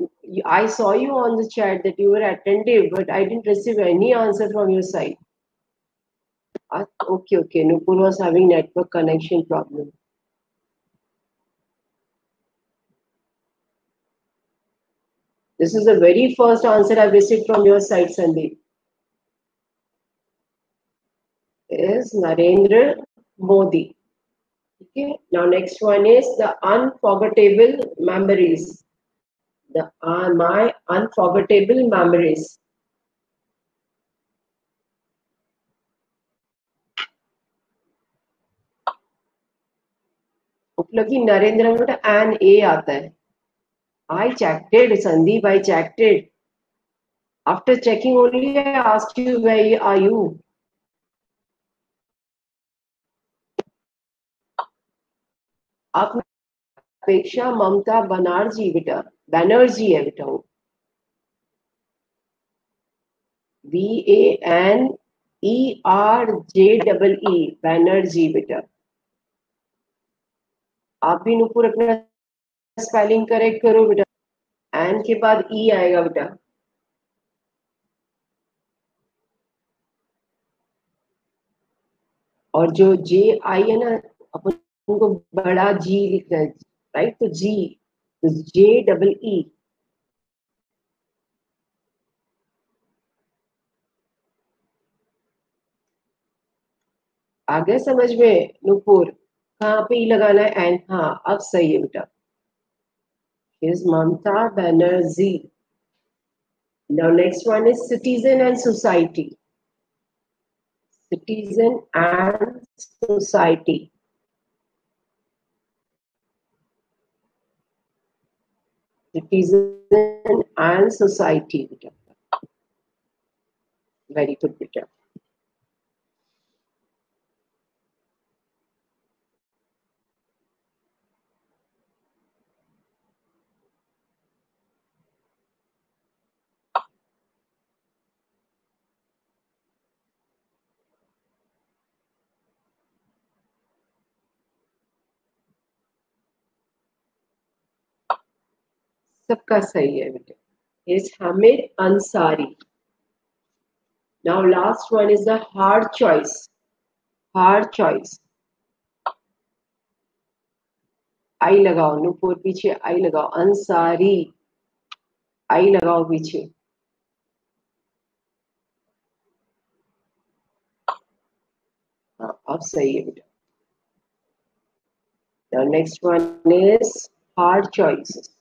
I saw you on the chat that you were attentive, but I didn't receive any answer from your side. Okay. Nupur was having network connection problem. This is the very first answer I've received from your side, Sandeep. Is Narendra Modi. Okay. Now next one is the unforgettable memories. My unforgettable memories. उपलब्धि Narendra Modi and A आता है. I checked it, Sandeep. I checked it. After checking only, I asked you where are you. आप अपेक्षा ममता बनर्जी बेटा, बैनर्जी है बेटा वो, BANERJEE, Banerjee बेटा। आप भी नुपुर अपना स्पेलिंग करेक्ट करो बेटा, एन के बाद ई आएगा बेटा। और जो JI है ना, अपन उनको बड़ा जी लिखना है, राइट? तो जी, तो JEE। आगे समझ में नुपुर? कहाँ पे ई लगाना है? एन। हाँ, अब सही है बेटा। Is Mamata Banerjee. Now next one is citizen and society. Citizen and society. Citizen and society. Very good, beta. सबका सही है बेटा. Is Hamid Ansari. Now last one is the hard choice. Hard choice. आई लगाओ नुपुर, पीछे आई लगाओ. अंसारी, आई लगाओ पीछे. हाँ, अब सही है बेटा. The next one is hard choices.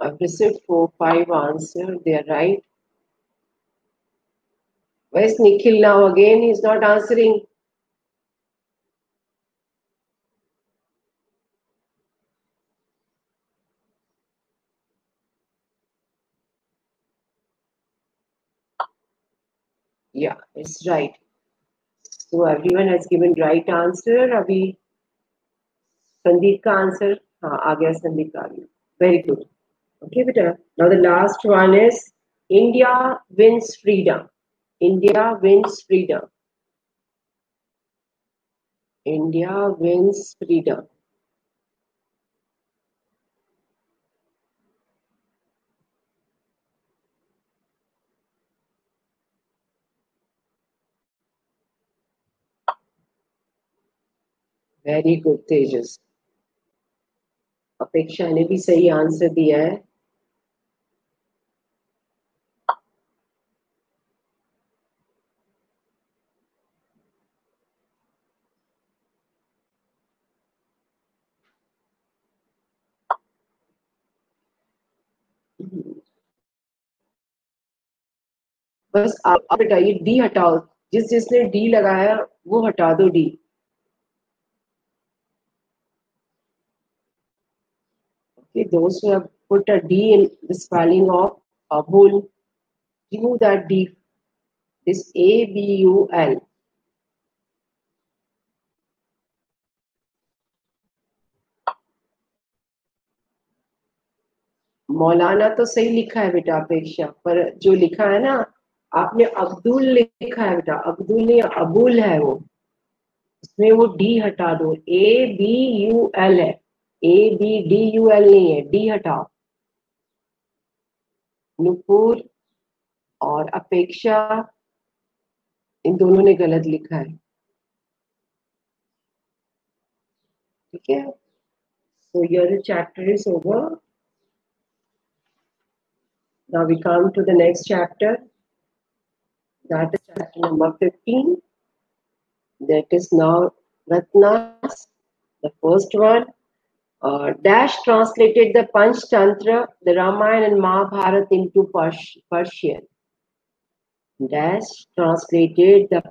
I've received 4-5 answers. They are right. Where's Nikhil now? Again, he's not answering. Yeah, it's right. So everyone has given right answer. अभी संदीप का आंसर, हाँ आ गया संदीप का. Very good. Okay, beta. Now the last one is India wins freedom. India wins freedom. India wins freedom. Very good, Tejas. अपेक्षा ने भी सही answer दिया है. बस आप बेटा ये डी हटाओ, जिसने डी लगाया वो हटा दो D. Okay, those who have put a D in the spelling of Abul, remove that D. This ABUL. मौलाना तो सही लिखा है बेटा अपेक्षा, पर जो लिखा है ना आपने अब्दुल लिखा है बेटा, अब्दुल नहीं अबुल है वो, उसमें वो डी हटा दो. ABUL है, ABDUL नहीं है, डी हटाओ. नुपुर और अपेक्षा इन दोनों ने गलत लिखा है. ठीक है. So your chapter is over. Now we come to the next chapter. That is chapter number 15. That is now Ratnas, the first one. Dash translated the Panchtantra, the Ramayana and Mahabharata into Persian. Dash translated the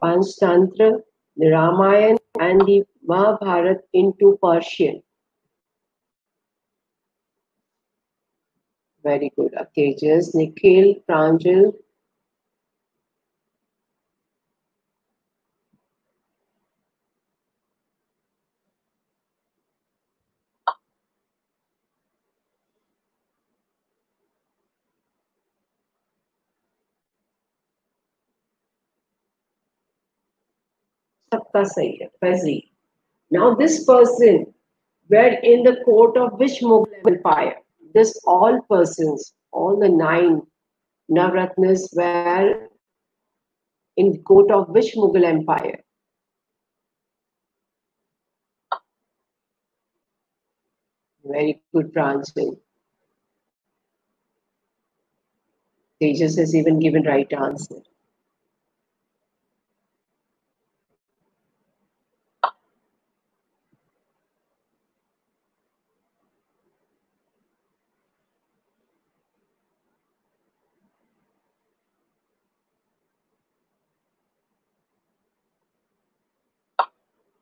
Panchtantra, the Ramayana and the Mahabharata into Persian. Very good. Tejas, Nikhil, Pranjal. Sabka sahi hai. Faizi. Now this person were in the court of which Mughal empire? This all persons, all the 9 Navratnas were in the court of which Mughal empire? Very good, Pranjal. Tejas has even given right answer.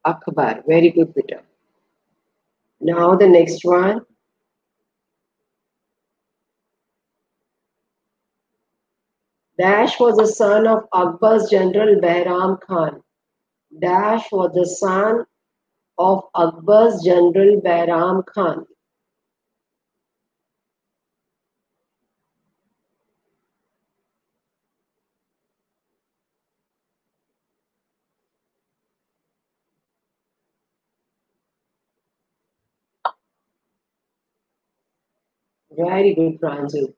Akbar, very good, Peter. Now the next one. Dash was the son of Akbar's general Bahram Khan. Dash was the son of Akbar's general Bahram Khan. Very good, Pranjal.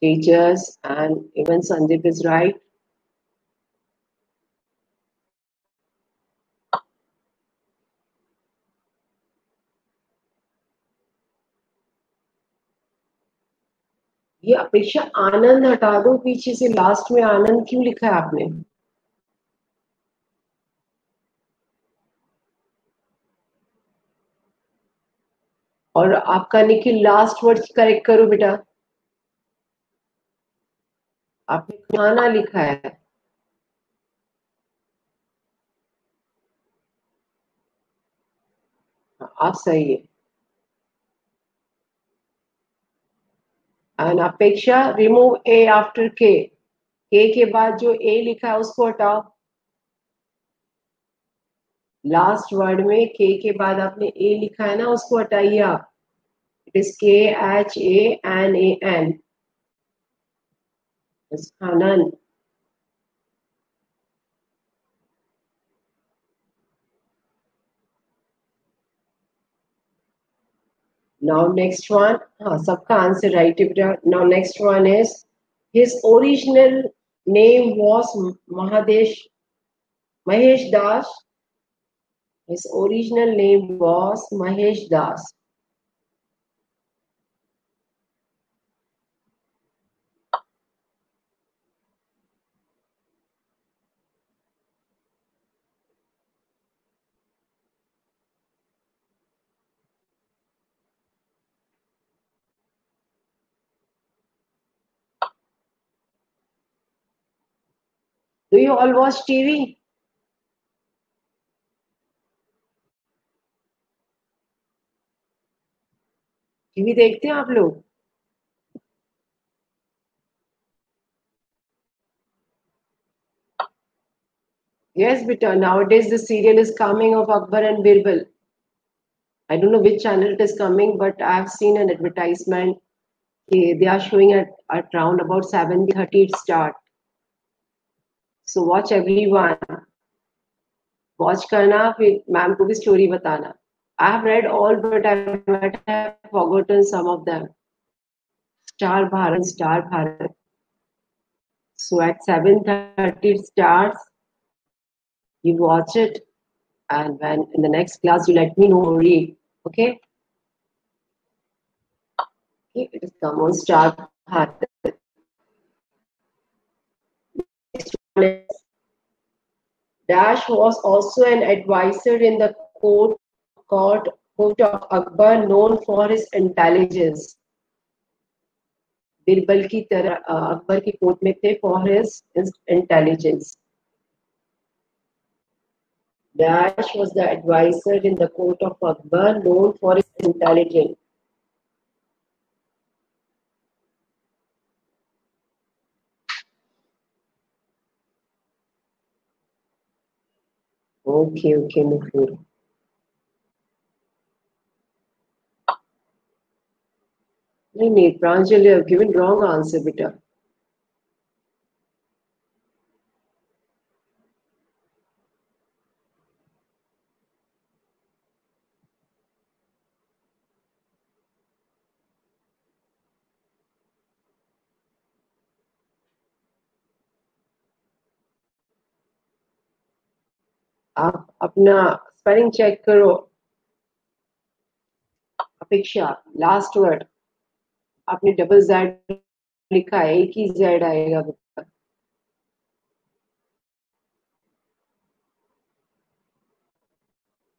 Teachers and even Sandeep is right. ये अपेक्षा आनंद हटा दो पीछे से, last में आनंद क्यों लिखा है आपने? और आपका निखिल लास्ट वर्ड करेक्ट करो बेटा, आपने खाना लिखा है। आप सही है। एंड अपेक्षा रिमूव ए आफ्टर के के बाद जो ए लिखा है उसको हटाओ। लास्ट वर्ड में के बाद आपने ए लिखा है ना, उसको हटाइए आप। It is KHANAN, खानन। Now next one, सबका आंसर राइट है बेटा। Now next one is his original name was Mahesh Das. His original name was Mahesh Das. Do you all watch TV? TV देखते हैं आप लोग? Yes, beta. Nowadays the serial is coming of Akbar and Birbal. I don't know which channel it is coming, but I have seen an advertisement. They are showing at around about 7:30 it start. So watch everyone. Watch करना, फिर ma'am को भी story बताना. I have read all, but I might have forgotten some of them. Star Bharat. So at 7:30 it starts. You watch it, and when in the next class you let me know. Okay? Okay, it is come on Star Bharat. Dash was also an advisor in the court Court of Akbar known for his intelligence. Birbal की तरह अकबर की court में थे for his intelligence. Dash was the advisor in the court of Akbar known for his intelligence. Okay, Mufur. नहीं, Pranjal, you have given wrong answer, beta. आप अपना spelling check करो. अपेक्षा लास्ट वर्ड आपने डबल जेड लिखा है, एक ही Z आएगा बेटा.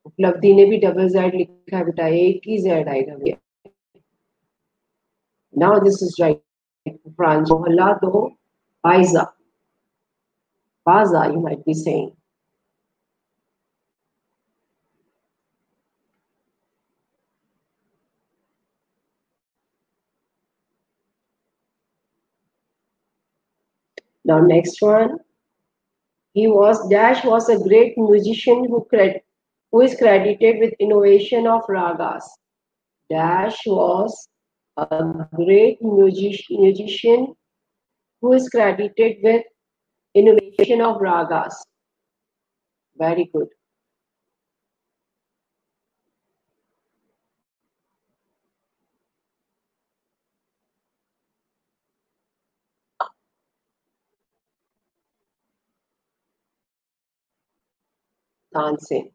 उपलब्धि ने भी डबल जेड लिखा है बेटा, एक ही जेड आएगा भैया. Now this is right. Branch मोहल्ला दो बाइजा बाजा you might be saying. Now next one. Dash was a great musician who is credited with innovation of ragas. Dash was a great musician who is credited with innovation of ragas. Very good. Tansen.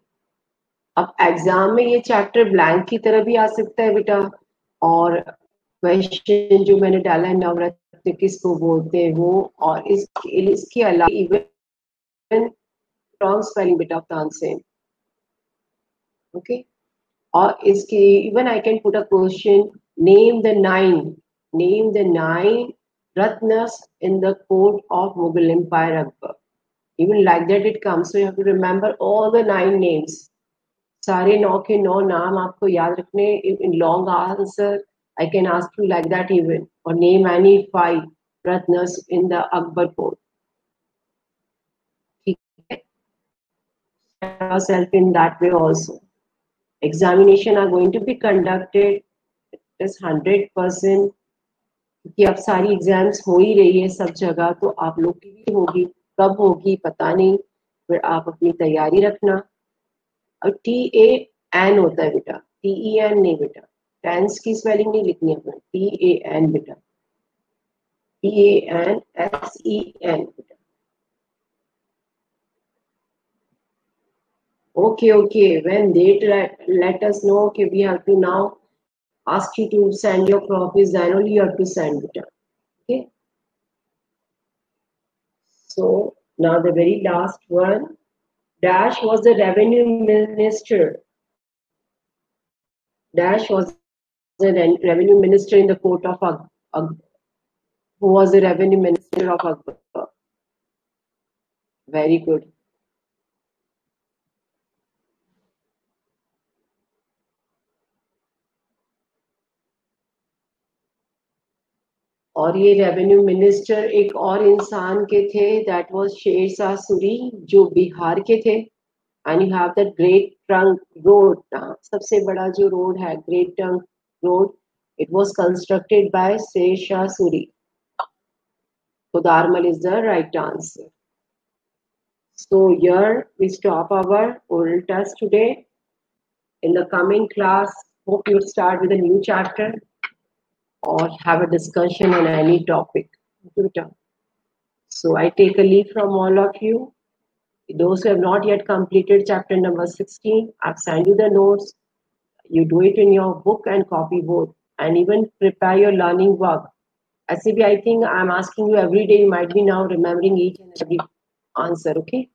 अब exam में ये chapter blank की तरह भी आ सकता है बेटा, और क्वेश्चन जो मैंने डाला है नवरत्न किसको बोलते हैं वो, और इसके अलावा इवन रॉन्ग स्पेलिंग बेटा तानसेन. ओके. और इसके even I can put a question, name the nine रत्नस in the court of Mughal Empire Akbar. Even like that it comes, so you have to remember all the 9 names. सारे 9 के 9 नाम आपको याद रखने. In long answer I can ask you like that even, or name any 5 Ratnas in the Akbar court. ठीक है. Yourself in that way also. Examination are going to be conducted as 100%. क्योंकि अब सारी एग्जाम्स हो ही रही है सब जगह, तो आप लोग की भी होगी. कब होगी पता नहीं, फिर आप अपनी तैयारी रखना. और TAN होता है बेटा, TEN नहीं बेटा. टेंस की स्पेलिंग नहीं लिखनी है, TAN बेटा, TANSEN बेटा. Okay. When they let us know, okay, we have to now ask you to send your copies, then only you have to send it. Okay. So now the very last one. Dash was the revenue minister. Dash was the revenue minister in the court of Akbar. Who was the revenue minister of Akbar? Very good. और ये revenue minister एक और इंसान के थे, that was Sher Shah Suri, जो बिहार के थे. And you have that great trunk road, सबसे बड़ा जो रोड है great trunk road, it was constructed by Sher Shah Suri. Kodarmal is the right answer. So here we stop our oral test today. In the coming class, hope you start with a new chapter or have a discussion on any topic. So I take a leave from all of you. Those who have not yet completed chapter number 16, I've sent you the notes. You do it in your book and copy both, and even prepare your learning work. SCB, I think I'm asking you every day, you might be now remembering each and every answer, okay?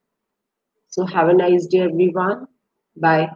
So have a nice day, everyone. Bye.